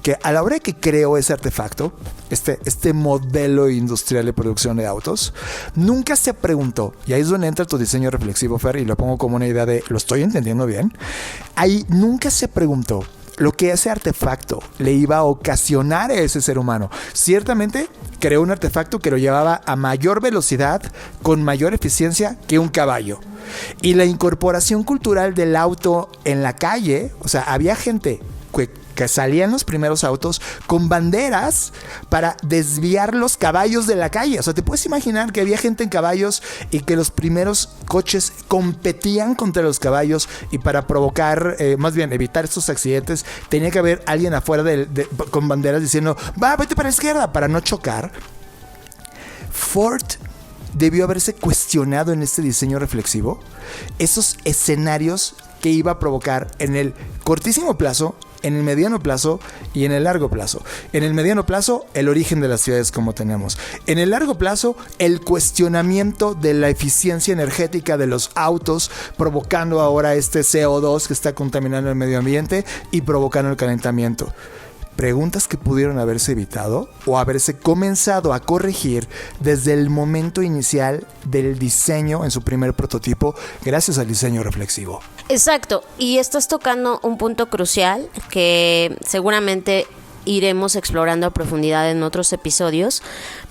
Que a la hora que creó ese artefacto, este modelo industrial de producción de autos, nunca se preguntó, y ahí es donde entra tu diseño reflexivo, Fer, y lo pongo como una idea de, ¿lo estoy entendiendo bien? Ahí nunca se preguntó lo que ese artefacto le iba a ocasionar a ese ser humano. Ciertamente creó un artefacto que lo llevaba a mayor velocidad, con mayor eficiencia que un caballo. Y la incorporación cultural del auto en la calle, o sea, había gente que salían los primeros autos con banderas para desviar los caballos de la calle. O sea, te puedes imaginar que había gente en caballos y que los primeros coches competían contra los caballos, y para provocar, más bien evitar estos accidentes, tenía que haber alguien afuera con banderas diciendo, vete para la izquierda, para no chocar. Ford debió haberse cuestionado en este diseño reflexivo esos escenarios que iba a provocar en el cortísimo plazo, en el mediano plazo y en el largo plazo. En el mediano plazo, el origen de las ciudades como tenemos. En el largo plazo, el cuestionamiento de la eficiencia energética de los autos, provocando ahora este CO2 que está contaminando el medio ambiente y provocando el calentamiento. Preguntas que pudieron haberse evitado o haberse comenzado a corregir desde el momento inicial del diseño en su primer prototipo, gracias al diseño reflexivo. Exacto, y estás tocando un punto crucial que seguramente iremos explorando a profundidad en otros episodios,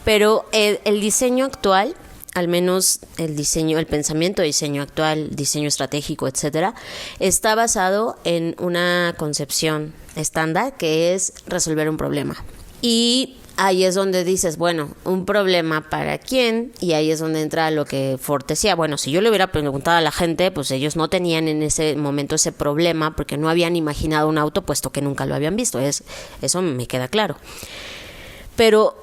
pero el diseño actual, al menos el pensamiento de diseño actual, diseño estratégico, etcétera, está basado en una concepción estándar que es resolver un problema. Y ahí es donde dices, bueno, un problema para quién, y ahí es donde entra lo que Ford decía. Bueno, si yo le hubiera preguntado a la gente, pues ellos no tenían en ese momento ese problema porque no habían imaginado un auto, puesto que nunca lo habían visto. Eso me queda claro. Pero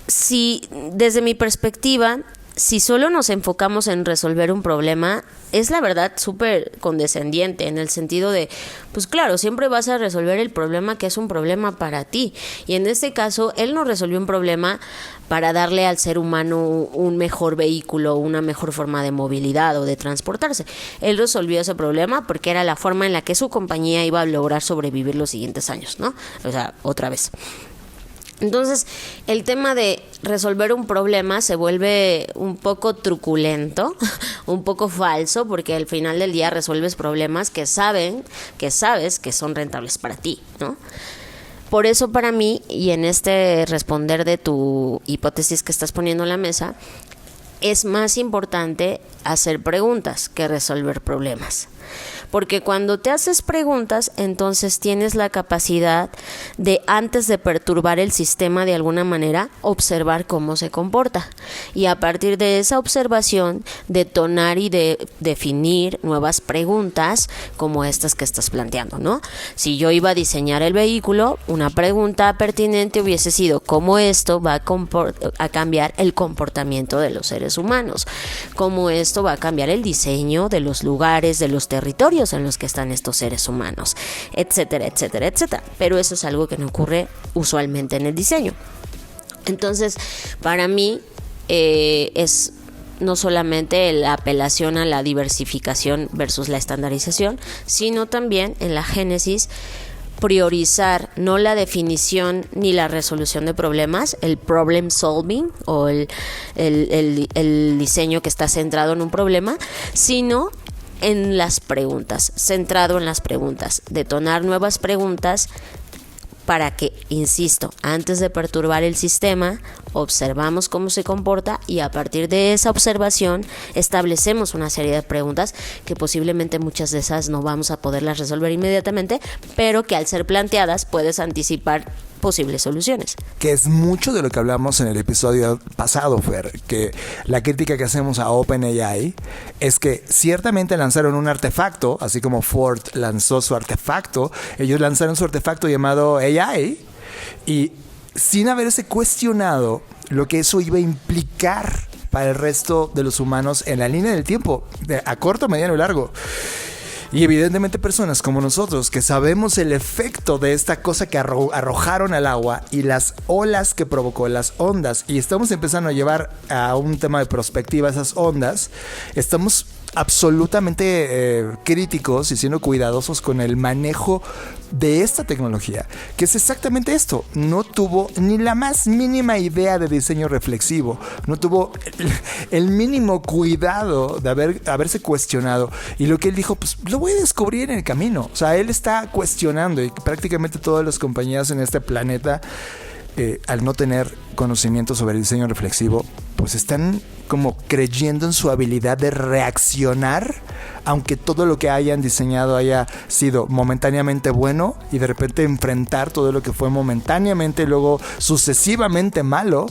si desde mi perspectiva, si solo nos enfocamos en resolver un problema, es la verdad súper condescendiente, en el sentido de, pues claro, siempre vas a resolver el problema que es un problema para ti. Y en este caso, él no resolvió un problema para darle al ser humano un mejor vehículo, una mejor forma de movilidad o de transportarse. Él resolvió ese problema porque era la forma en la que su compañía iba a lograr sobrevivir los siguientes años, ¿no? O sea, otra vez. Entonces, el tema de resolver un problema se vuelve un poco truculento, un poco falso, porque al final del día resuelves problemas que sabes que son rentables para ti, ¿no? Por eso, para mí, y en este responder de tu hipótesis que estás poniendo en la mesa, es más importante hacer preguntas que resolver problemas. Porque cuando te haces preguntas, entonces tienes la capacidad de, antes de perturbar el sistema de alguna manera, observar cómo se comporta. Y a partir de esa observación, detonar y definir nuevas preguntas como estas que estás planteando, ¿no? Si yo iba a diseñar el vehículo, una pregunta pertinente hubiese sido cómo esto va a cambiar el comportamiento de los seres humanos, cómo esto va a cambiar el diseño de los lugares, de los territorios en los que están estos seres humanos, etcétera, etcétera, etcétera. Pero eso es algo que no ocurre usualmente en el diseño. Entonces, para mí es no solamente la apelación a la diversificación versus la estandarización, sino también en la génesis priorizar no la definición ni la resolución de problemas, el problem solving o el diseño que está centrado en un problema, sino en las preguntas, centrado en las preguntas, detonar nuevas preguntas para que, insisto, antes de perturbar el sistema, observamos cómo se comporta y a partir de esa observación establecemos una serie de preguntas que posiblemente muchas de esas no vamos a poderlas resolver inmediatamente, pero que al ser planteadas puedes anticipar posibles soluciones. Que es mucho de lo que hablamos en el episodio pasado, Fer, que la crítica que hacemos a OpenAI es que ciertamente lanzaron un artefacto, así como Ford lanzó su artefacto, ellos lanzaron su artefacto llamado AI y sin haberse cuestionado lo que eso iba a implicar para el resto de los humanos en la línea del tiempo, a corto, mediano y largo. Y evidentemente personas como nosotros que sabemos el efecto de esta cosa que arrojaron al agua y las olas que provocó, las ondas, y estamos empezando a llevar a un tema de perspectiva esas ondas, estamos absolutamente críticos y siendo cuidadosos con el manejo de esta tecnología, que es exactamente esto. No tuvo ni la más mínima idea de diseño reflexivo, no tuvo el mínimo cuidado de haberse cuestionado, y lo que él dijo, pues lo voy a descubrir en el camino. O sea, él está cuestionando, y prácticamente todas las compañías en este planeta, al no tener conocimiento sobre el diseño reflexivo, pues están como creyendo en su habilidad de reaccionar, aunque todo lo que hayan diseñado haya sido momentáneamente bueno, y de repente enfrentar todo lo que fue momentáneamente, luego sucesivamente malo,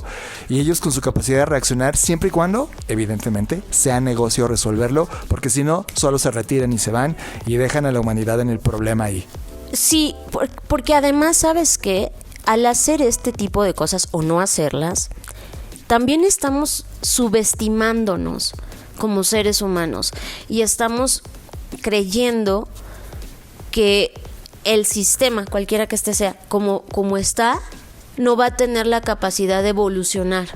y ellos con su capacidad de reaccionar, siempre y cuando, evidentemente, sea negocio resolverlo, porque si no, solo se retiran y se van y dejan a la humanidad en el problema ahí. Sí, porque además, ¿sabes qué? Al hacer este tipo de cosas o no hacerlas, también estamos subestimándonos como seres humanos y estamos creyendo que el sistema, cualquiera que este sea, como está, no va a tener la capacidad de evolucionar.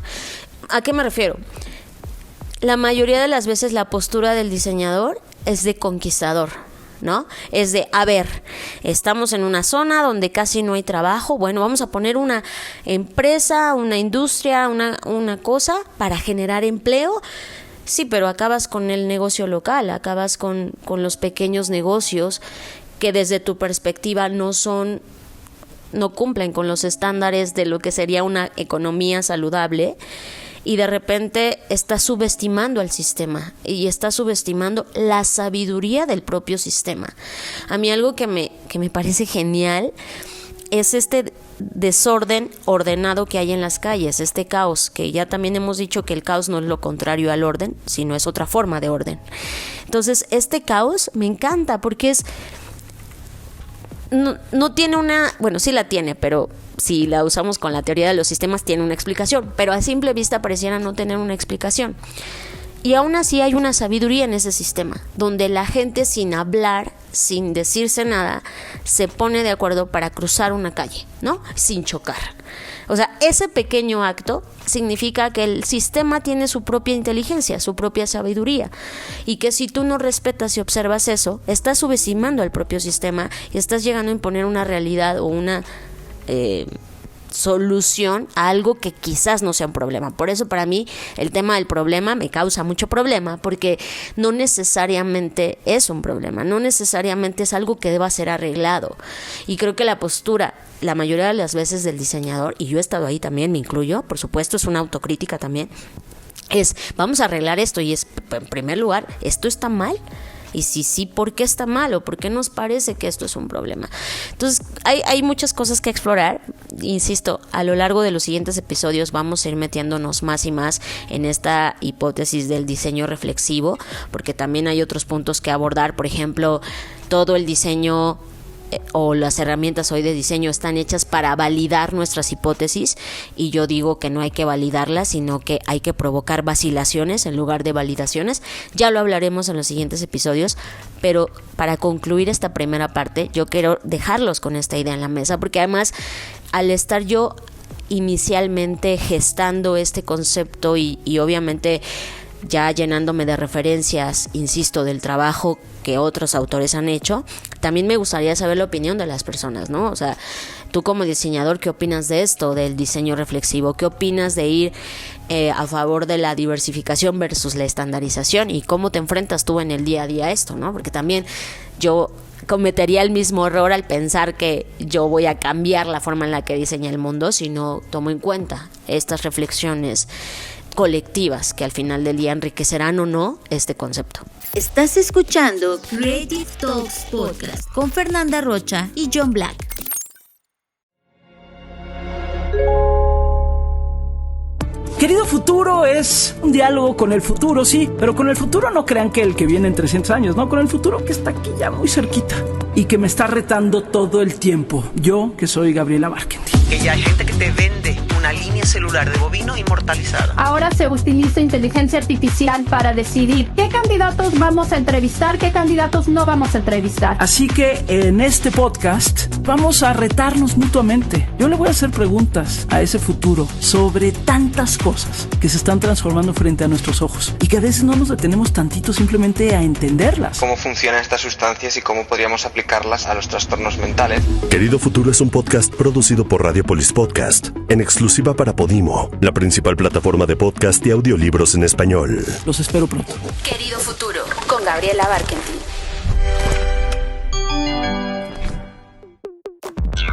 ¿A qué me refiero? La mayoría de las veces la postura del diseñador es de conquistador, ¿no? Es de, a ver, estamos en una zona donde casi no hay trabajo, bueno, vamos a poner una empresa, una industria, una cosa para generar empleo. Sí, pero acabas con el negocio local, acabas con los pequeños negocios que desde tu perspectiva no cumplen con los estándares de lo que sería una economía saludable. Y de repente estás subestimando al sistema y estás subestimando la sabiduría del propio sistema. A mí algo que me parece genial es este desorden ordenado que hay en las calles, este caos, que ya también hemos dicho que el caos no es lo contrario al orden, sino es otra forma de orden. Entonces, este caos me encanta porque no tiene bueno, sí la tiene, pero si la usamos con la teoría de los sistemas tiene una explicación, pero a simple vista pareciera no tener una explicación. Y aún así hay una sabiduría en ese sistema, donde la gente sin hablar, sin decirse nada, se pone de acuerdo para cruzar una calle, ¿no? Sin chocar. O sea, ese pequeño acto significa que el sistema tiene su propia inteligencia, su propia sabiduría, y que si tú no respetas y observas eso, estás subestimando al propio sistema y estás llegando a imponer una realidad o una solución a algo que quizás no sea un problema. Por eso para mí el tema del problema me causa mucho problema, porque no necesariamente es un problema, no necesariamente es algo que deba ser arreglado. Y creo que la postura, la mayoría de las veces del diseñador, y yo he estado ahí también, me incluyo, por supuesto, es una autocrítica también, es vamos a arreglar esto, y es, en primer lugar, ¿esto está mal? Y si sí, ¿por qué está mal? ¿O por qué nos parece que esto es un problema? Entonces, hay muchas cosas que explorar. Insisto, a lo largo de los siguientes episodios vamos a ir metiéndonos más y más en esta hipótesis del diseño reflexivo, porque también hay otros puntos que abordar. Por ejemplo, todo el diseño o las herramientas hoy de diseño están hechas para validar nuestras hipótesis, y yo digo que no hay que validarlas, sino que hay que provocar vacilaciones en lugar de validaciones. Ya lo hablaremos en los siguientes episodios, pero para concluir esta primera parte yo quiero dejarlos con esta idea en la mesa, porque además al estar yo inicialmente gestando este concepto y obviamente ya llenándome de referencias, insisto, del trabajo que otros autores han hecho, también me gustaría saber la opinión de las personas, ¿no? O sea, tú como diseñador, ¿qué opinas de esto, del diseño reflexivo? ¿Qué opinas de ir a favor de la diversificación versus la estandarización? ¿Y cómo te enfrentas tú en el día a día a esto, ¿no? Porque también yo cometería el mismo error al pensar que yo voy a cambiar la forma en la que diseña el mundo si no tomo en cuenta estas reflexiones colectivas que al final del día enriquecerán o no este concepto. Estás escuchando Creative Talks Podcast con Fernanda Rocha y John Black. Querido Futuro es un diálogo con el futuro, sí, pero con el futuro no crean que el que viene en 300 años, no, con el futuro que está aquí ya muy cerquita y que me está retando todo el tiempo. Yo, que soy Gabriela Márquez. Que ya hay gente que te vende una línea celular de bovino inmortalizada. Ahora se utiliza inteligencia artificial para decidir qué candidatos vamos a entrevistar, qué candidatos no vamos a entrevistar. Así que en este podcast vamos a retarnos mutuamente. Yo le voy a hacer preguntas a ese futuro sobre tantas cosas que se están transformando frente a nuestros ojos y que a veces no nos detenemos tantito simplemente a entenderlas. Cómo funcionan estas sustancias y cómo podríamos aplicarlas a los trastornos mentales. Querido Futuro es un podcast producido por Radiopolis Podcast, en exclusiva para Podimo, la principal plataforma de podcast y audiolibros en español. Los espero pronto. Querido Futuro, con Gabriela Barkentin.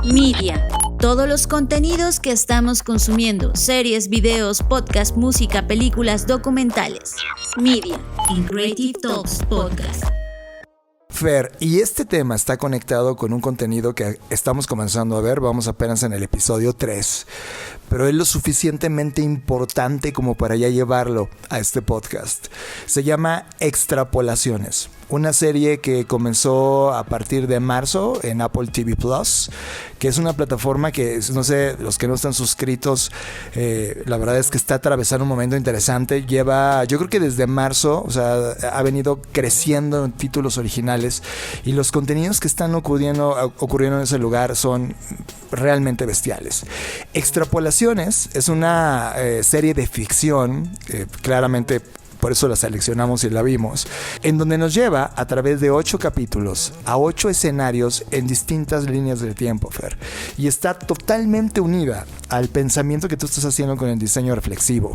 Media. Todos los contenidos que estamos consumiendo, series, videos, podcasts, música, películas, documentales. Media. In Creative Talks Podcast. Fer, y este tema está conectado con un contenido que estamos comenzando a ver, vamos apenas en el episodio 3, pero es lo suficientemente importante como para ya llevarlo a este podcast. Se llama Extrapolaciones, una serie que comenzó a partir de marzo en Apple TV Plus, que es una plataforma que, no sé, los que no están suscritos, la verdad es que está atravesando un momento interesante. Lleva, yo creo que desde marzo, o sea, ha venido creciendo en títulos originales y los contenidos que están ocurriendo en ese lugar son realmente bestiales. Extrapolaciones es una serie de ficción, claramente por eso la seleccionamos y la vimos, en donde nos lleva a través de 8 capítulos a 8 escenarios en distintas líneas del tiempo, Fer, y está totalmente unida al pensamiento que tú estás haciendo con el diseño reflexivo.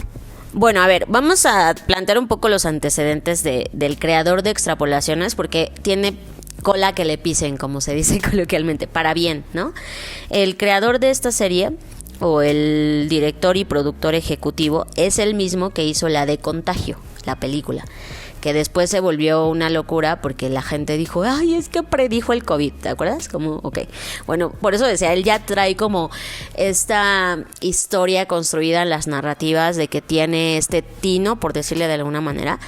Bueno, a ver, vamos a plantear un poco los antecedentes del creador de Extrapolaciones, porque tiene cola que le pisen, como se dice coloquialmente, para bien, ¿no? El creador de esta serie, o el director y productor ejecutivo, es el mismo que hizo la de Contagio, la película, que después se volvió una locura porque la gente dijo, ay, es que predijo el COVID, ¿te acuerdas? Como, ok, bueno, por eso decía, él ya trae como esta historia construida en las narrativas de que tiene este tino, por decirle de alguna manera,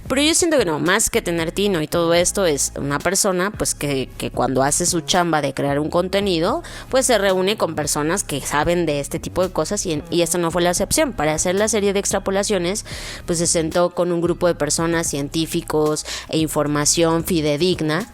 pero yo siento que no, más que tener tino y todo esto, es una persona pues que cuando hace su chamba de crear un contenido, pues se reúne con personas que saben de este tipo de cosas y esta no fue la excepción. Para hacer la serie de Extrapolaciones, pues se sentó con un grupo de personas científicos e información fidedigna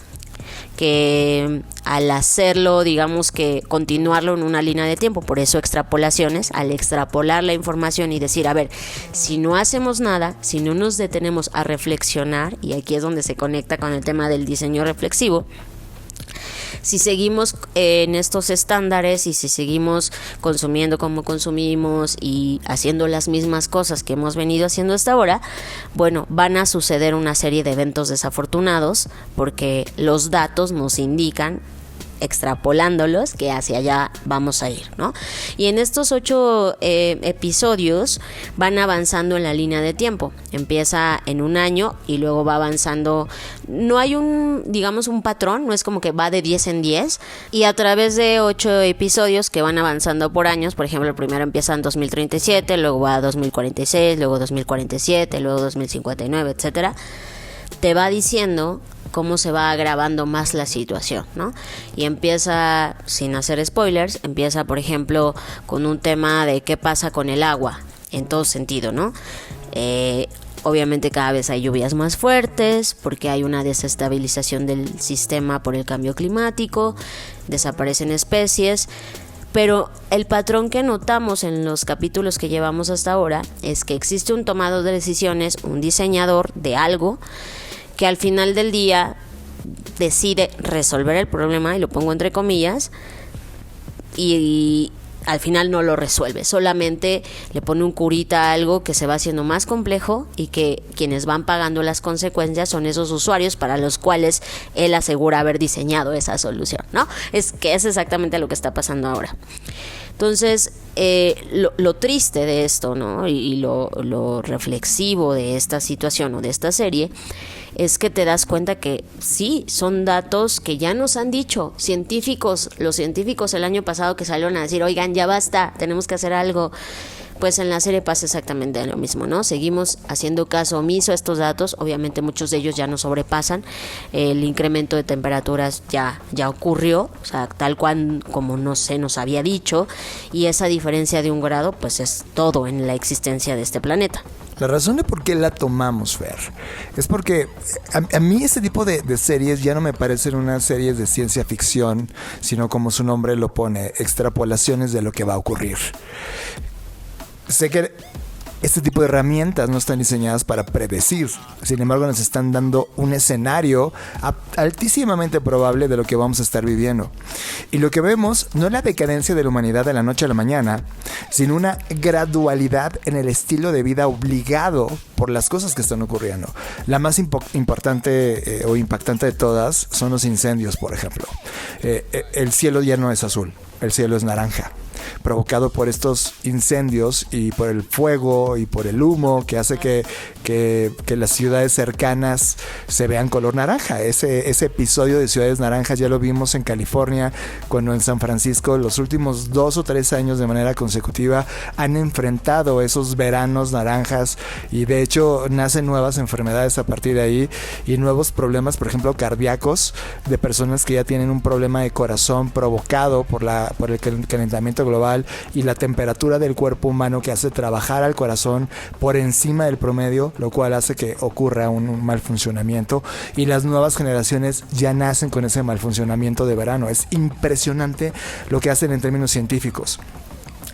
que al hacerlo, digamos que continuarlo en una línea de tiempo, por eso Extrapolaciones, al extrapolar la información y decir, a ver, si no hacemos nada, si no nos detenemos a reflexionar, y aquí es donde se conecta con el tema del diseño reflexivo, si seguimos en estos estándares y si seguimos consumiendo como consumimos y haciendo las mismas cosas que hemos venido haciendo hasta ahora, bueno, van a suceder una serie de eventos desafortunados porque los datos nos indican, extrapolándolos, que hacia allá vamos a ir, ¿no? Y en estos 8 episodios van avanzando en la línea de tiempo. Empieza en un año y luego va avanzando. No hay digamos, un patrón, no es como que va de 10 en 10. Y a través de 8 episodios que van avanzando por años, por ejemplo, el primero empieza en 2037, luego va a 2046, luego 2047, luego 2059, etcétera, te va diciendo cómo se va agravando más la situación, ¿no? Y empieza, sin hacer spoilers, empieza, por ejemplo, con un tema de qué pasa con el agua, en todo sentido, ¿no? Obviamente cada vez hay lluvias más fuertes porque hay una desestabilización del sistema por el cambio climático, desaparecen especies, pero el patrón que notamos en los capítulos que llevamos hasta ahora es que existe un tomador de decisiones, un diseñador de algo, que al final del día decide resolver el problema, y lo pongo entre comillas, y al final no lo resuelve, solamente le pone un curita a algo que se va haciendo más complejo y que quienes van pagando las consecuencias son esos usuarios para los cuales él asegura haber diseñado esa solución, ¿no? Es que es exactamente lo que está pasando ahora. Entonces, lo triste de esto, ¿no? Y lo reflexivo de esta situación o de esta serie es que te das cuenta que sí, son datos que ya nos han dicho los científicos el año pasado que salieron a decir, oigan, ya basta, tenemos que hacer algo. Pues en la serie pasa exactamente lo mismo, ¿no? Seguimos haciendo caso omiso a estos datos. Obviamente muchos de ellos ya nos sobrepasan. El incremento de temperaturas ya ocurrió, o sea, tal cual como nos había dicho. Y esa diferencia de 1 grado, pues es todo en la existencia de este planeta. La razón de por qué la tomamos, Fer, es porque a mí este tipo de series ya no me parecen unas series de ciencia ficción, sino como su nombre lo pone, extrapolaciones de lo que va a ocurrir. Sé que este tipo de herramientas no están diseñadas para predecir. Sin embargo, nos están dando un escenario altísimamente probable de lo que vamos a estar viviendo. Y lo que vemos no es la decadencia de la humanidad de la noche a la mañana, sino una gradualidad en el estilo de vida obligado por las cosas que están ocurriendo. La más importante o impactante de todas son los incendios, por ejemplo. El cielo ya no es azul, el cielo es naranja, provocado por estos incendios y por el fuego y por el humo que hace que las ciudades cercanas se vean color naranja. Ese episodio de Ciudades Naranjas ya lo vimos en California, cuando en San Francisco los últimos 2 o 3 años de manera consecutiva han enfrentado esos veranos naranjas, y de hecho nacen nuevas enfermedades a partir de ahí y nuevos problemas, por ejemplo cardíacos, de personas que ya tienen un problema de corazón provocado por el calentamiento global y la temperatura del cuerpo humano, que hace trabajar al corazón por encima del promedio, lo cual hace que ocurra un mal funcionamiento, y las nuevas generaciones ya nacen con ese mal funcionamiento de verano. Es impresionante lo que hacen en términos científicos.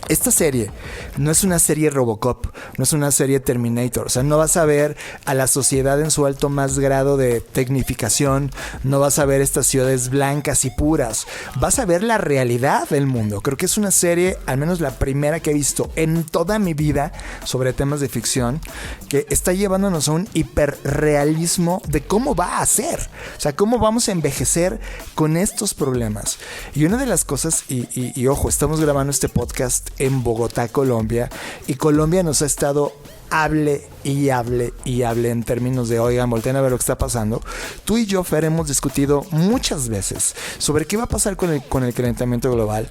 Esta serie no es una serie Robocop, no es una serie Terminator. O sea, no vas a ver a la sociedad en su alto más grado de tecnificación, no vas a ver estas ciudades blancas y puras. Vas a ver la realidad del mundo. Creo que es una serie, al menos la primera que he visto en toda mi vida sobre temas de ficción, que está llevándonos a un hiperrealismo de cómo va a ser. O sea, cómo vamos a envejecer con estos problemas. Y una de las cosas, y ojo, estamos grabando este podcast en Bogotá, Colombia, y Colombia nos ha estado hable en términos de, oigan, volteen a ver lo que está pasando. Tú y yo, Fer, hemos discutido muchas veces sobre qué va a pasar con el calentamiento global,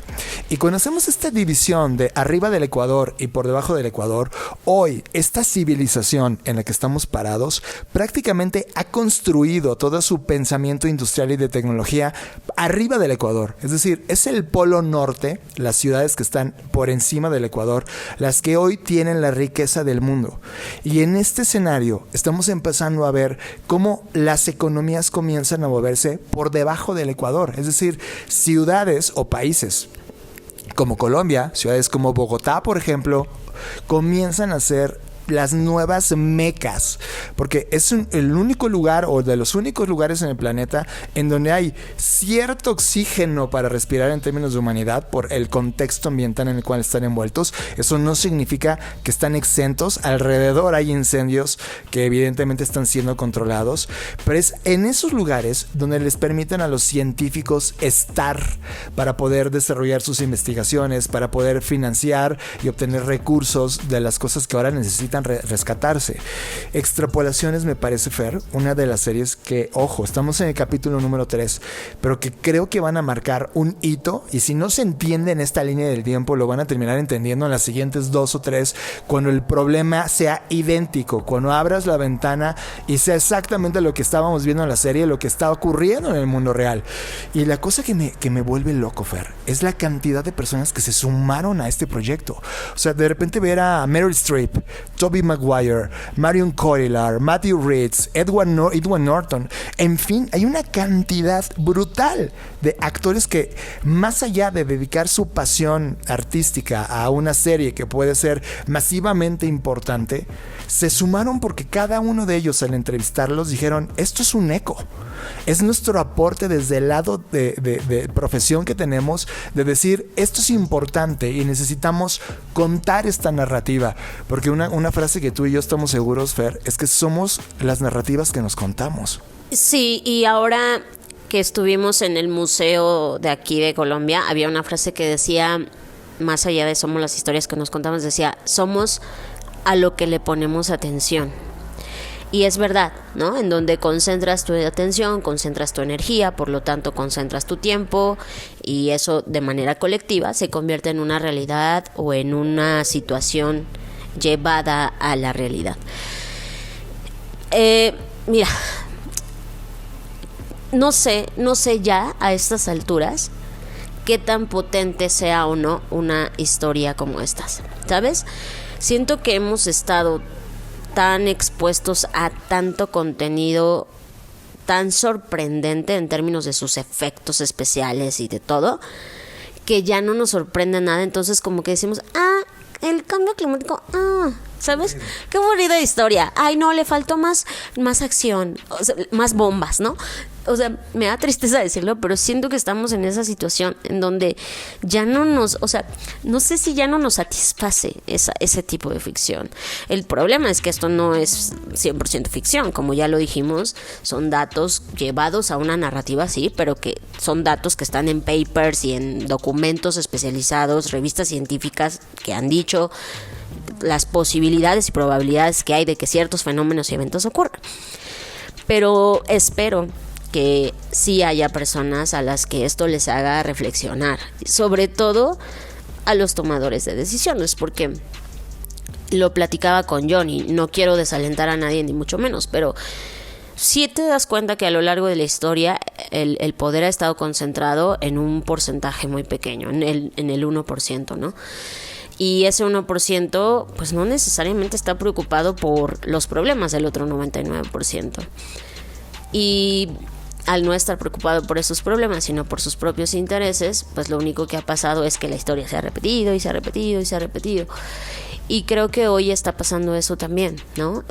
y cuando hacemos esta división de arriba del Ecuador y por debajo del Ecuador, hoy esta civilización en la que estamos parados prácticamente ha construido todo su pensamiento industrial y de tecnología arriba del Ecuador. Es decir, es el polo norte, las ciudades que están por encima del Ecuador, las que hoy tienen la riqueza del mundo. Y en este escenario estamos empezando a ver cómo las economías comienzan a moverse por debajo del Ecuador. Es decir, ciudades o países como Colombia, ciudades como Bogotá, por ejemplo, comienzan a ser las nuevas mecas, porque es el único lugar, o de los únicos lugares en el planeta en donde hay cierto oxígeno para respirar en términos de humanidad por el contexto ambiental en el cual están envueltos. Eso no significa que están exentos. Alrededor hay incendios que evidentemente están siendo controlados, pero es en esos lugares donde les permiten a los científicos estar para poder desarrollar sus investigaciones, para poder financiar y obtener recursos de las cosas que ahora necesitan rescatarse. Extrapolaciones me parece, Fer, una de las series que, ojo, estamos en el capítulo número 3, pero que creo que van a marcar un hito, y si no se entiende en esta línea del tiempo, lo van a terminar entendiendo en las siguientes 2 o 3, cuando el problema sea idéntico, cuando abras la ventana y sea exactamente lo que estábamos viendo en la serie, lo que está ocurriendo en el mundo real. Y la cosa que me vuelve loco, Fer, es la cantidad de personas que se sumaron a este proyecto. O sea, de repente ver a Meryl Streep, Tobey Maguire, Marion Cotillard, Matthew Rhys, Edward Norton, en fin, hay una cantidad brutal de actores que, más allá de dedicar su pasión artística a una serie que puede ser masivamente importante, se sumaron porque cada uno de ellos, al entrevistarlos, dijeron: esto es un eco, es nuestro aporte desde el lado de profesión que tenemos, de decir, esto es importante y necesitamos contar esta narrativa, porque una frase que tú y yo estamos seguros, Fer, es que somos las narrativas que nos contamos. Sí, y ahora que estuvimos en el museo de aquí de Colombia, había una frase que decía, más allá de somos las historias que nos contamos, decía, somos a lo que le ponemos atención. Y es verdad, ¿no? En donde concentras tu atención, concentras tu energía, por lo tanto concentras tu tiempo, y eso de manera colectiva se convierte en una realidad o en una situación llevada a la realidad. Mira, no sé ya a estas alturas qué tan potente sea o no una historia como estas, ¿sabes? Siento que hemos estado tan expuestos a tanto contenido tan sorprendente en términos de sus efectos especiales y de todo, que ya no nos sorprende nada. Entonces como que decimos, el cambio climático, ¿sabes? Qué bonita historia. Ay, no, le faltó más acción, o sea, más bombas, ¿no? O sea, me da tristeza decirlo, pero siento que estamos en esa situación en donde ya no nos, o sea, no sé si ya no nos satisface ese tipo de ficción. El problema es que esto no es 100% ficción, como ya lo dijimos, son datos llevados a una narrativa, sí, pero que son datos que están en papers y en documentos especializados, revistas científicas que han dicho las posibilidades y probabilidades que hay de que ciertos fenómenos y eventos ocurran. Pero espero que sí haya personas a las que esto les haga reflexionar, sobre todo a los tomadores de decisiones, porque lo platicaba con Johnny, no quiero desalentar a nadie ni mucho menos, pero sí te das cuenta que a lo largo de la historia el poder ha estado concentrado en un porcentaje muy pequeño, en el 1%, ¿no? Y ese 1% pues no necesariamente está preocupado por los problemas del otro 99%. Y al no estar preocupado por esos problemas, sino por sus propios intereses, pues lo único que ha pasado es que la historia se ha repetido y se ha repetido y se ha repetido. Y creo que hoy está pasando eso también, ¿no?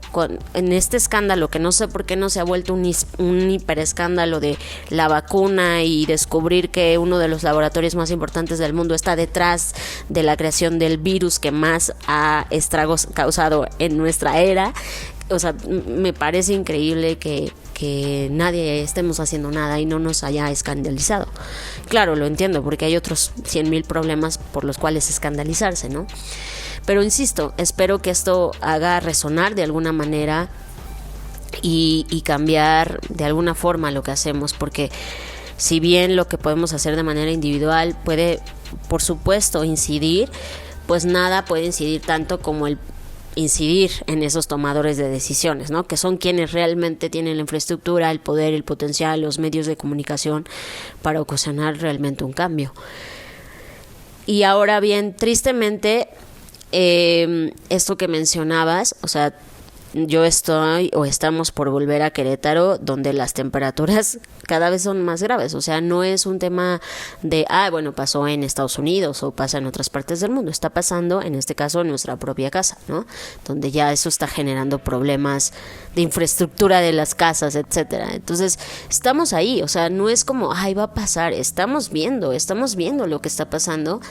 En este escándalo, que no sé por qué no se ha vuelto un hiperescándalo de la vacuna y descubrir que uno de los laboratorios más importantes del mundo está detrás de la creación del virus que más ha estragos causado en nuestra era. O sea, me parece increíble que nadie estemos haciendo nada y no nos haya escandalizado. Claro, lo entiendo, porque hay otros 100,000 problemas por los cuales escandalizarse, ¿no? Pero insisto, espero que esto haga resonar de alguna manera y cambiar de alguna forma lo que hacemos, porque si bien lo que podemos hacer de manera individual puede, por supuesto, incidir, pues nada puede incidir tanto como el incidir en esos tomadores de decisiones, ¿no? Que son quienes realmente tienen la infraestructura, el poder, el potencial, los medios de comunicación para ocasionar realmente un cambio. Y ahora bien, tristemente, esto que mencionabas, o sea, yo estoy o estamos por volver a Querétaro, donde las temperaturas cada vez son más graves. O sea, no es un tema de, bueno, pasó en Estados Unidos o pasa en otras partes del mundo. Está pasando, en este caso, en nuestra propia casa, ¿no? Donde ya eso está generando problemas de infraestructura de las casas, etcétera. Entonces, estamos ahí. O sea, no es como, va a pasar. Estamos viendo lo que está pasando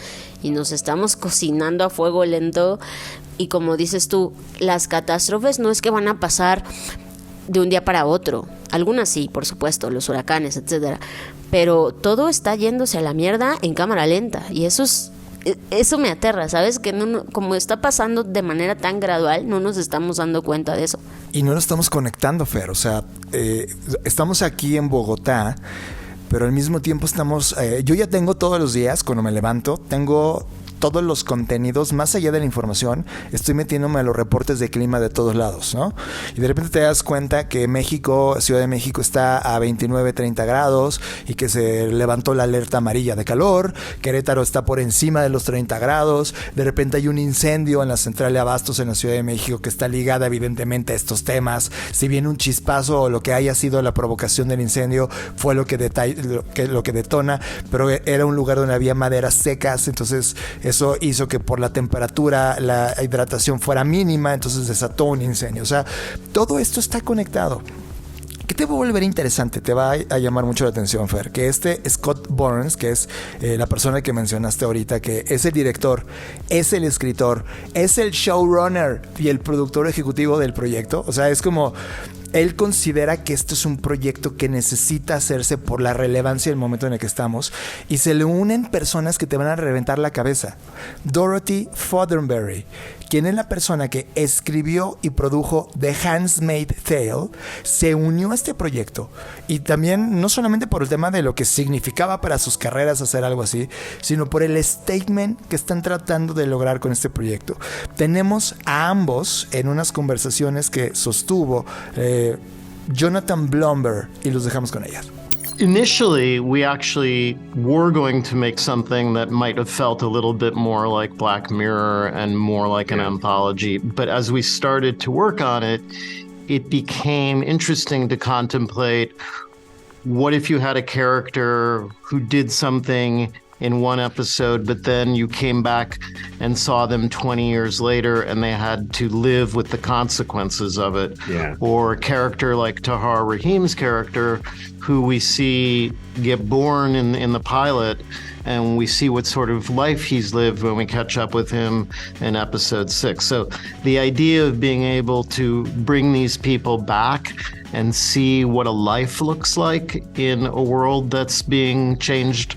y nos estamos cocinando a fuego lento. Y como dices tú, las catástrofes no es que van a pasar de un día para otro. Algunas sí, por supuesto, los huracanes, etcétera. Pero todo está yéndose a la mierda en cámara lenta. Y eso me aterra, ¿sabes? Que no, como está pasando de manera tan gradual, no nos estamos dando cuenta de eso. Y no nos estamos conectando, Fer. O sea, estamos aquí en Bogotá, pero al mismo tiempo estamos... yo ya tengo todos los días, cuando me levanto, tengo todos los contenidos, más allá de la información, estoy metiéndome a los reportes de clima de todos lados, ¿no? Y de repente te das cuenta que Ciudad de México está a 29, 30 grados y que se levantó la alerta amarilla de calor. Querétaro está por encima de los 30 grados. De repente hay un incendio en la central de abastos en la Ciudad de México que está ligada evidentemente a estos temas. Si bien un chispazo o lo que haya sido la provocación del incendio fue lo que detona, pero era un lugar donde había maderas secas, entonces eso hizo que por la temperatura la hidratación fuera mínima, entonces desató un incendio. O sea, todo esto está conectado. ¿Qué te va a volver interesante? Te va a llamar mucho la atención, Fer, que Scott Burns, que es la persona que mencionaste ahorita, que es el director, es el escritor, es el showrunner y el productor ejecutivo del proyecto. O sea, es como... él considera que esto es un proyecto que necesita hacerse por la relevancia del momento en el que estamos, y se le unen personas que te van a reventar la cabeza. Dorothy Fotherberry, quien es la persona que escribió y produjo The Handmaid's Tale, se unió a este proyecto, y también no solamente por el tema de lo que significaba para sus carreras hacer algo así, sino por el statement que están tratando de lograr con este proyecto. Tenemos a ambos en unas conversaciones que sostuvo Jonathan Blumber, y los dejamos con ellas. Initially, we actually were going to make something that might have felt a little bit more like Black Mirror and more like an anthology. But as we started to work on it, it became interesting to contemplate, what if you had a character who did something in one episode, but then you came back and saw them 20 years later and they had to live with the consequences of it. Yeah. Or a character like Tahar Rahim's character, who we see get born in the pilot, and we see what sort of life he's lived when we catch up with him in episode 6. So the idea of being able to bring these people back and see what a life looks like in a world that's being changed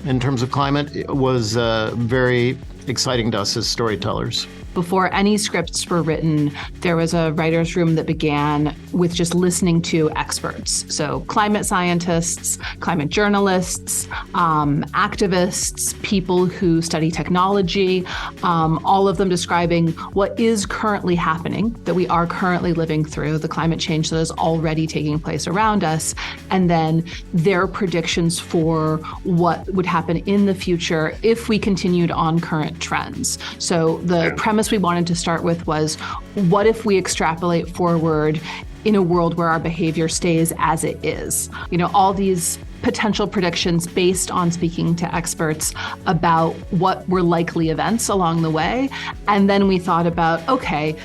in terms of climate was very exciting to us as storytellers. Before any scripts were written, there was a writer's room that began with just listening to experts. So climate scientists, climate journalists, activists, people who study technology, all of them describing what is currently happening, that we are currently living through, the climate change that is already taking place around us, and then their predictions for what would happen in the future if we continued on current trends. So the premise we wanted to start with was, what if we extrapolate forward in a world where our behavior stays as it is? You know, all these potential predictions based on speaking to experts about what were likely events along the way. And then we thought about, okay,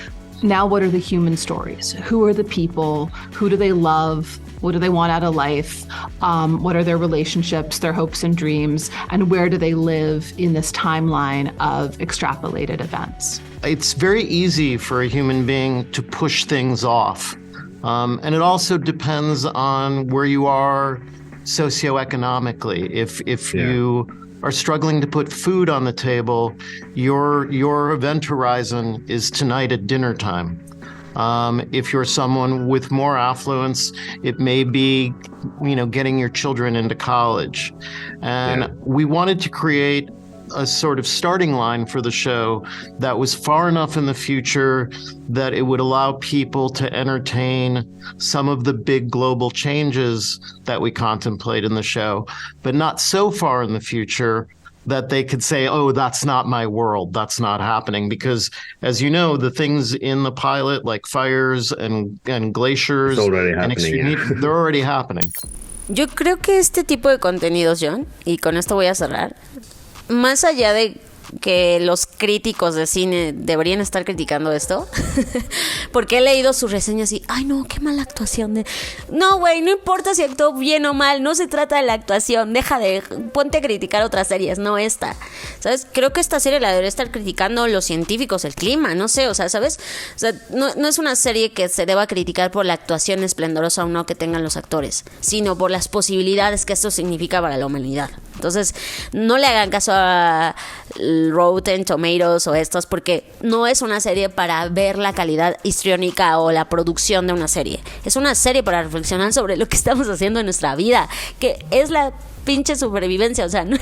now what are the human stories? Who are the people? Who do they love? What do they want out of life? What are their relationships, their hopes and dreams? And where do they live in this timeline of extrapolated events? It's very easy for a human being to push things off. And it also depends on where you are socioeconomically. If you are struggling to put food on the table, your event horizon is tonight at dinner time. If you're someone with more affluence, it may be, getting your children into college. And we wanted to create a sort of starting line for the show that was far enough in the future that it would allow people to entertain some of the big global changes that we contemplate in the show, but not so far in the future that they could say, oh, that's not my world, that's not happening. Because, as you know, the things in the pilot, like fires and glaciers, and extreme heat, they're already happening. Yo creo que este tipo de contenidos, John, y con esto voy a cerrar, más allá de que los críticos de cine deberían estar criticando esto, porque he leído sus reseñas y, ay no, qué mala actuación. No, güey, no importa si actuó bien o mal, no se trata de la actuación, ponte a criticar otras series, no esta, ¿sabes? Creo que esta serie la debería estar criticando los científicos, el clima, no sé, o sea, ¿sabes? O sea, no es una serie que se deba criticar por la actuación esplendorosa o no que tengan los actores, sino por las posibilidades que esto significa para la humanidad. Entonces, no le hagan caso a Rotten Tomatoes o estos, porque no es una serie para ver la calidad histriónica o la producción de una serie. Es una serie para reflexionar sobre lo que estamos haciendo en nuestra vida, que es la pinche supervivencia, o sea, ¿no?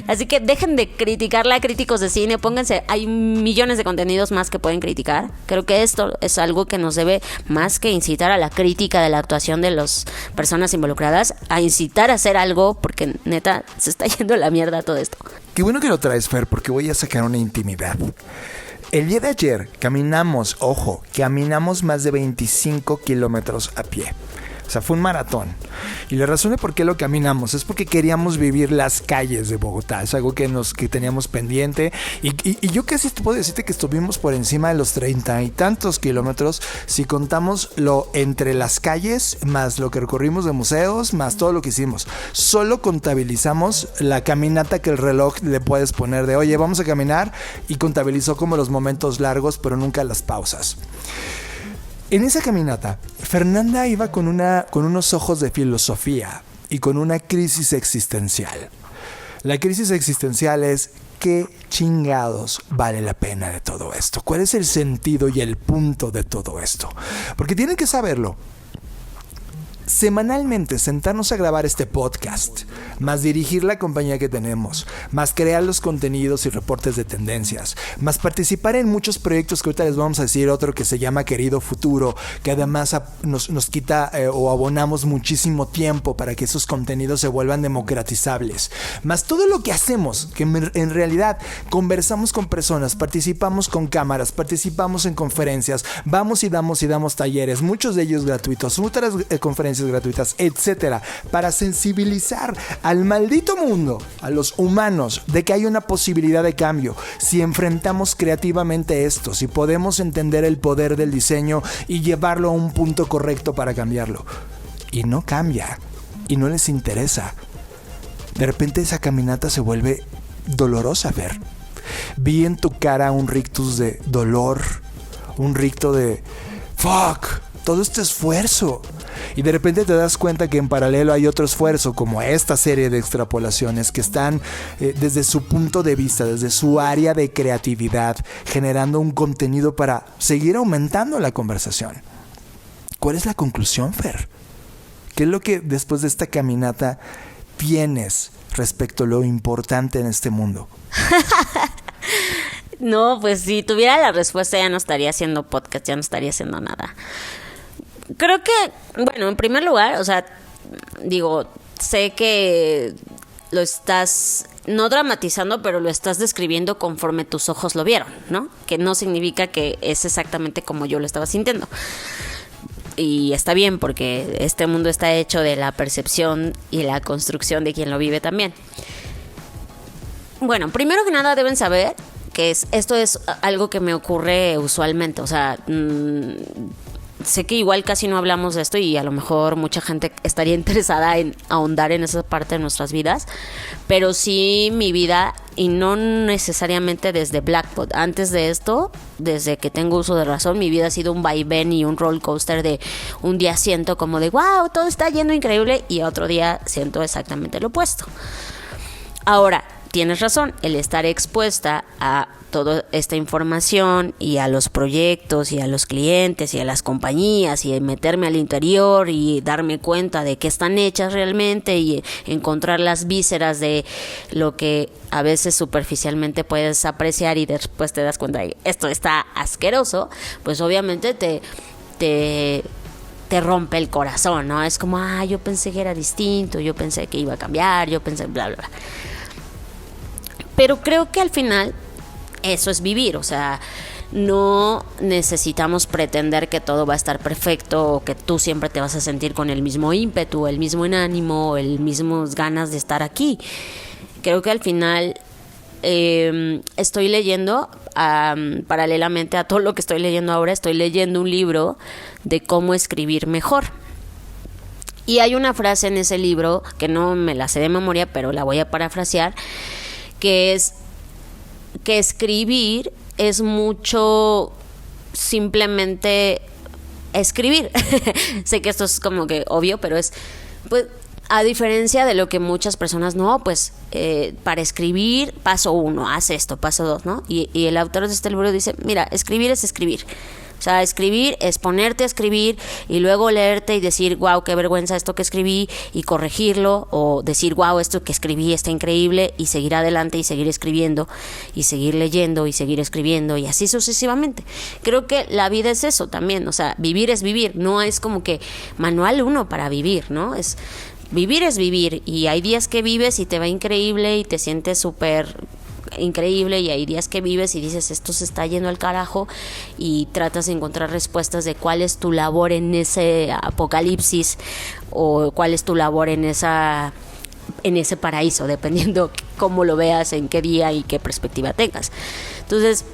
Así que dejen de criticarla, críticos de cine, pónganse, hay millones de contenidos más que pueden criticar. Creo que esto es algo que nos debe, más que incitar a la crítica de la actuación de las personas involucradas, a incitar a hacer algo, porque neta se está yendo a la mierda todo esto. Qué bueno que lo traes, Fer, porque voy a sacar una intimidad. El día de ayer caminamos más de 25 kilómetros a pie. O sea, fue un maratón. Y la razón de por qué lo caminamos es porque queríamos vivir las calles de Bogotá. Es algo que teníamos pendiente. Y yo casi puedo decirte que estuvimos por encima de los 30 y tantos kilómetros si contamos lo entre las calles, más lo que recorrimos de museos, más todo lo que hicimos. Solo contabilizamos la caminata que el reloj le puedes poner de, oye, vamos a caminar, y contabilizó como los momentos largos, pero nunca las pausas. En esa caminata, Fernanda iba con unos ojos de filosofía y con una crisis existencial. La crisis existencial es: ¿qué chingados vale la pena de todo esto? ¿Cuál es el sentido y el punto de todo esto? Porque tienen que saberlo. Semanalmente sentarnos a grabar este podcast, más dirigir la compañía que tenemos, más crear los contenidos y reportes de tendencias, más participar en muchos proyectos que ahorita les vamos a decir, otro que se llama Querido Futuro, que además nos quita o abonamos muchísimo tiempo para que esos contenidos se vuelvan democratizables, más todo lo que hacemos, que en realidad conversamos con personas, participamos con cámaras, participamos en conferencias, vamos y damos talleres, muchos de ellos gratuitos, otras conferencias gratuitas, etcétera, para sensibilizar al maldito mundo, a los humanos, de que hay una posibilidad de cambio si enfrentamos creativamente esto, si podemos entender el poder del diseño y llevarlo a un punto correcto para cambiarlo. Y no cambia, y no les interesa. De repente esa caminata se vuelve dolorosa, Fer. Vi en tu cara un rictus de dolor, un ricto de fuck, todo este esfuerzo. Y de repente te das cuenta que en paralelo hay otro esfuerzo, como esta serie de extrapolaciones que están desde su punto de vista, desde su área de creatividad, generando un contenido para seguir aumentando la conversación. ¿Cuál es la conclusión, Fer? ¿Qué es lo que después de esta caminata tienes respecto a lo importante en este mundo? No, pues si tuviera la respuesta ya no estaría haciendo podcast, ya no estaría haciendo nada. Creo que, bueno, en primer lugar, o sea, digo, sé que lo estás no dramatizando, pero lo estás describiendo conforme tus ojos lo vieron, ¿no? Que no significa que es exactamente como yo lo estaba sintiendo. Y está bien, porque este mundo está hecho de la percepción y la construcción de quien lo vive también. Bueno, primero que nada deben saber que esto es algo que me ocurre usualmente, o sea... sé que igual casi no hablamos de esto y a lo mejor mucha gente estaría interesada en ahondar en esa parte de nuestras vidas, pero sí mi vida, y no necesariamente desde Blackpod, antes de esto, desde que tengo uso de razón, mi vida ha sido un vaivén y un roller coaster de un día siento como de wow, todo está yendo increíble, y otro día siento exactamente lo opuesto. Ahora, tienes razón, el estar expuesta a toda esta información y a los proyectos y a los clientes y a las compañías y meterme al interior y darme cuenta de qué están hechas realmente y encontrar las vísceras de lo que a veces superficialmente puedes apreciar y después te das cuenta de que esto está asqueroso, pues obviamente te rompe el corazón, ¿no? Es como, yo pensé que era distinto, yo pensé que iba a cambiar, yo pensé bla, bla, bla. Pero creo que al final eso es vivir, o sea, no necesitamos pretender que todo va a estar perfecto o que tú siempre te vas a sentir con el mismo ímpetu, el mismo ánimo, el mismo ganas de estar aquí. Creo que al final estoy leyendo, paralelamente a todo lo que estoy leyendo ahora, estoy leyendo un libro de cómo escribir mejor. Y hay una frase en ese libro, que no me la sé de memoria, pero la voy a parafrasear, que es que escribir es mucho simplemente escribir. Sé que esto es como que obvio, pero es, pues, a diferencia de lo que muchas personas, no, pues para escribir, paso 1, haz esto, paso 2, ¿no? Y el autor de este libro dice, mira, escribir es escribir. O sea, escribir es ponerte a escribir y luego leerte y decir, wow, qué vergüenza esto que escribí, y corregirlo, o decir, wow, esto que escribí está increíble, y seguir adelante y seguir escribiendo y seguir leyendo y seguir escribiendo y así sucesivamente. Creo que la vida es eso también, o sea, vivir es vivir, no es como que manual 1 para vivir, ¿no? Es vivir, y hay días que vives y te va increíble y te sientes súper increíble, y hay días que vives y dices esto se está yendo al carajo, y tratas de encontrar respuestas de cuál es tu labor en ese apocalipsis o cuál es tu labor en ese paraíso, dependiendo cómo lo veas, en qué día y qué perspectiva tengas. Entonces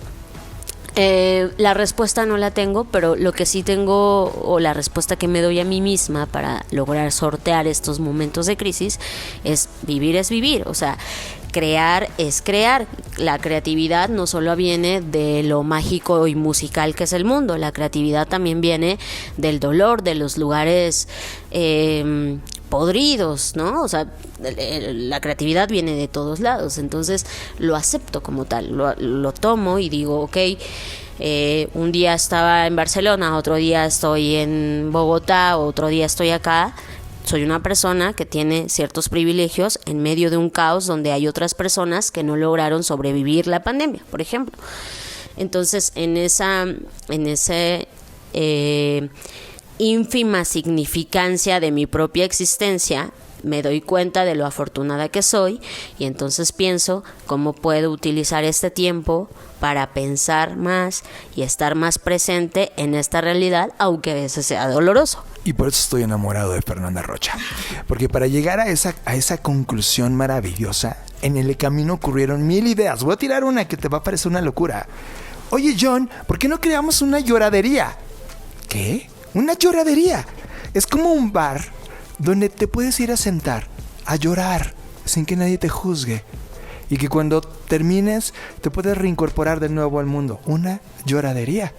la respuesta no la tengo, pero lo que sí tengo, o la respuesta que me doy a mí misma para lograr sortear estos momentos de crisis, es vivir. O sea, crear es crear. La creatividad no solo viene de lo mágico y musical que es el mundo, la creatividad también viene del dolor, de los lugares podridos, ¿no? O sea, la creatividad viene de todos lados, entonces lo acepto como tal, lo tomo y digo, ok, un día estaba en Barcelona, otro día estoy en Bogotá, otro día estoy acá. Soy una persona que tiene ciertos privilegios en medio de un caos donde hay otras personas que no lograron sobrevivir la pandemia, por ejemplo. Entonces, en esa ínfima significancia de mi propia existencia, me doy cuenta de lo afortunada que soy y entonces pienso cómo puedo utilizar este tiempo para pensar más y estar más presente en esta realidad, aunque a veces sea doloroso. Y por eso estoy enamorado de Fernanda Rocha. Porque para llegar a esa conclusión maravillosa, en el camino ocurrieron 1000 ideas. Voy a tirar una que te va a parecer una locura. Oye, John, ¿por qué no creamos una lloradería? ¿Qué? Una lloradería. Es como un bar donde te puedes ir a sentar, a llorar, sin que nadie te juzgue. Y que cuando termines te puedes reincorporar de nuevo al mundo. Una lloradería.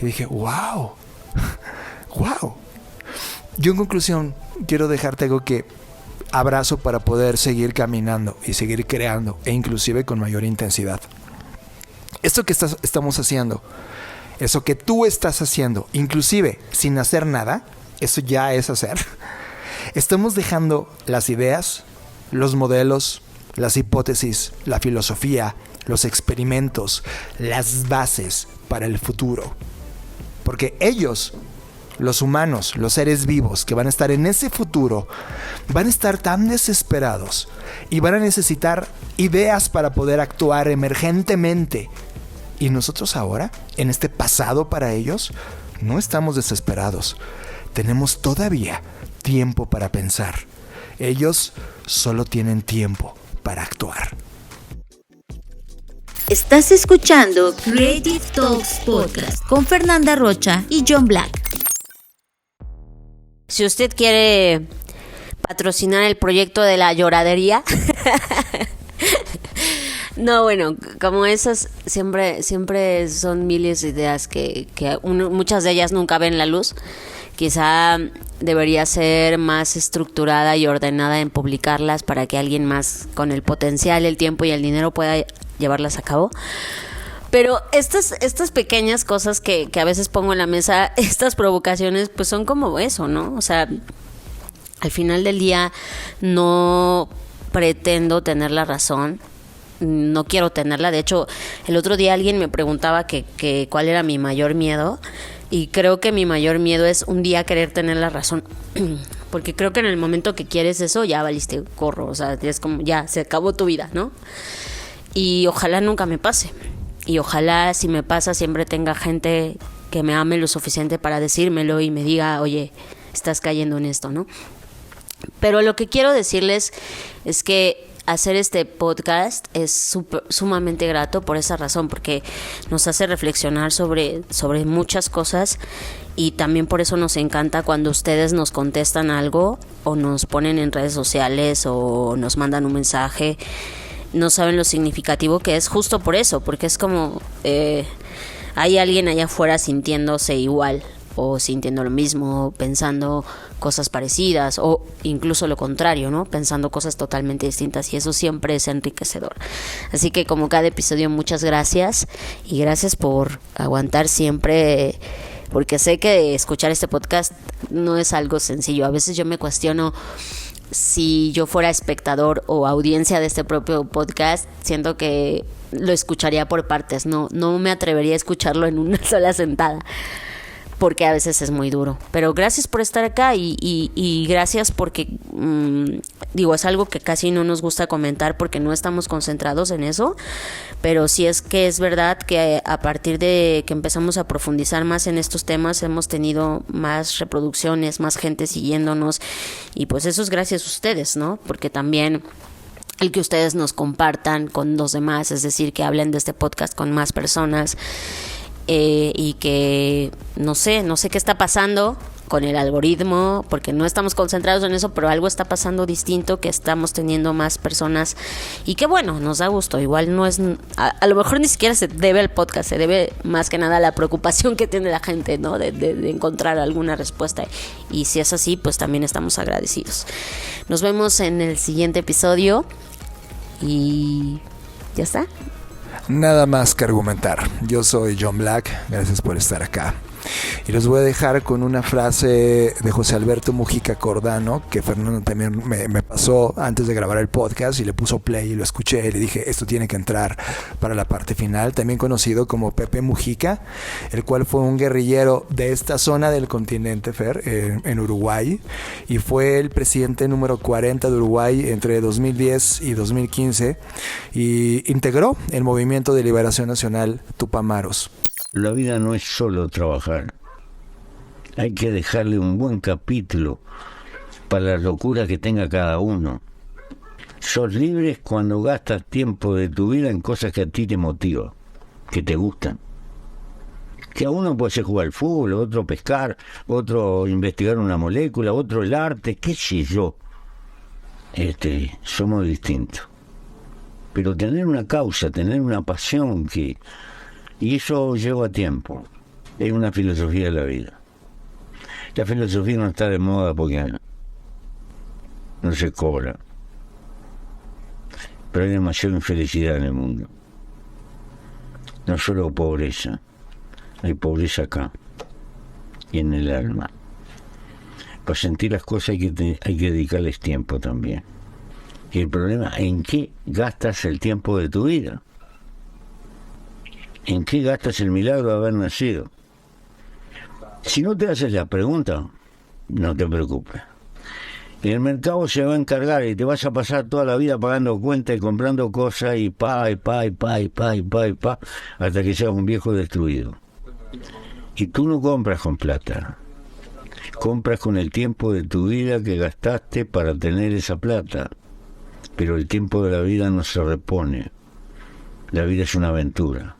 Y dije, wow. Wow. Yo en conclusión quiero dejarte algo que abrazo para poder seguir caminando y seguir creando, e inclusive con mayor intensidad. Esto que estamos haciendo, eso que tú estás haciendo, inclusive sin hacer nada, eso ya es hacer. Estamos dejando las ideas, los modelos, las hipótesis, la filosofía, los experimentos, las bases para el futuro. Porque ellos, los humanos, los seres vivos que van a estar en ese futuro, van a estar tan desesperados y van a necesitar ideas para poder actuar emergentemente. Y nosotros ahora, en este pasado para ellos, no estamos desesperados. Tenemos todavía tiempo para pensar. Ellos solo tienen tiempo para actuar. Estás escuchando Creative Talks Podcast con Fernanda Rocha y John Black. Si usted quiere patrocinar el proyecto de la lloradería, no, bueno, como esas siempre son miles de ideas que muchas de ellas nunca ven la luz. Quizá debería ser más estructurada y ordenada en publicarlas para que alguien más con el potencial, el tiempo y el dinero pueda llevarlas a cabo. Pero estas pequeñas cosas que a veces pongo en la mesa, estas provocaciones, pues son como eso, ¿no? O sea, al final del día no pretendo tener la razón, no quiero tenerla. De hecho, el otro día alguien me preguntaba que cuál era mi mayor miedo, y creo que mi mayor miedo es un día querer tener la razón. Porque creo que en el momento que quieres eso, ya valiste gorro. O sea, es como ya se acabó tu vida, ¿no? Y ojalá nunca me pase. Y ojalá si me pasa siempre tenga gente que me ame lo suficiente para decírmelo y me diga, oye, estás cayendo en esto, ¿no? Pero lo que quiero decirles es que hacer este podcast es sumamente grato por esa razón, porque nos hace reflexionar sobre muchas cosas, y también por eso nos encanta cuando ustedes nos contestan algo o nos ponen en redes sociales o nos mandan un mensaje. No saben lo significativo que es, justo por eso, porque es como hay alguien allá afuera sintiéndose igual o sintiendo lo mismo, pensando cosas parecidas o incluso lo contrario, ¿no? Pensando cosas totalmente distintas, y eso siempre es enriquecedor. Así que como cada episodio, muchas gracias, y gracias por aguantar siempre, porque sé que escuchar este podcast no es algo sencillo. A veces yo me cuestiono si yo fuera espectador o audiencia de este propio podcast, siento que lo escucharía por partes, no me atrevería a escucharlo en una sola sentada, porque a veces es muy duro. Pero gracias por estar acá y gracias porque, es algo que casi no nos gusta comentar porque no estamos concentrados en eso, pero sí es que es verdad que a partir de que empezamos a profundizar más en estos temas, hemos tenido más reproducciones, más gente siguiéndonos, y pues eso es gracias a ustedes, ¿no? Porque también el que ustedes nos compartan con los demás, es decir, que hablen de este podcast con más personas, y que no sé qué está pasando, con el algoritmo, porque no estamos concentrados en eso, pero algo está pasando distinto, que estamos teniendo más personas y que bueno, nos da gusto. Igual no es, a lo mejor ni siquiera se debe al podcast, se debe más que nada a la preocupación que tiene la gente, ¿no? De encontrar alguna respuesta, y si es así, pues también estamos agradecidos. Nos vemos en el siguiente episodio y ya está. Nada más que argumentar. Yo soy John Black, gracias por estar acá. Y los voy a dejar con una frase de José Alberto Mujica Cordano, que Fernando también me pasó antes de grabar el podcast, y le puso play y lo escuché y le dije, esto tiene que entrar para la parte final. También conocido como Pepe Mujica, el cual fue un guerrillero de esta zona del continente, Fer, en Uruguay, y fue el presidente número 40 de Uruguay entre 2010 y 2015, y integró el Movimiento de Liberación Nacional Tupamaros. La vida no es solo trabajar. Hay que dejarle un buen capítulo para la locura que tenga cada uno. Sos libre cuando gastas tiempo de tu vida en cosas que a ti te motivan, que te gustan. Que a uno puede ser jugar al fútbol, otro pescar, otro investigar una molécula, otro el arte, qué sé yo. Somos distintos. Pero tener una causa, tener una pasión que... Y eso lleva tiempo. Es una filosofía de la vida. La filosofía no está de moda porque no se cobra. Pero hay demasiada infelicidad en el mundo. No solo pobreza. Hay pobreza acá. Y en el alma. Para sentir las cosas hay que dedicarles tiempo también. Y el problema, ¿en qué gastas el tiempo de tu vida? ¿En qué gastas el milagro de haber nacido? Si no te haces la pregunta, no te preocupes. El mercado se va a encargar y te vas a pasar toda la vida pagando cuentas y comprando cosas y pa, hasta que seas un viejo destruido. Y tú no compras con plata. Compras con el tiempo de tu vida que gastaste para tener esa plata. Pero el tiempo de la vida no se repone. La vida es una aventura.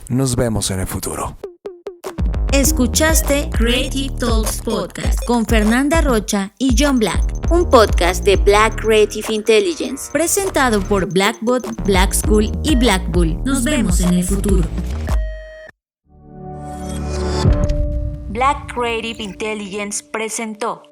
Nos vemos en el futuro. Escuchaste Creative Talks Podcast con Fernanda Rocha y John Black, un podcast de Black Creative Intelligence, presentado por Blackbot, Black School y Black Bull. Nos vemos en el futuro. Black Creative Intelligence presentó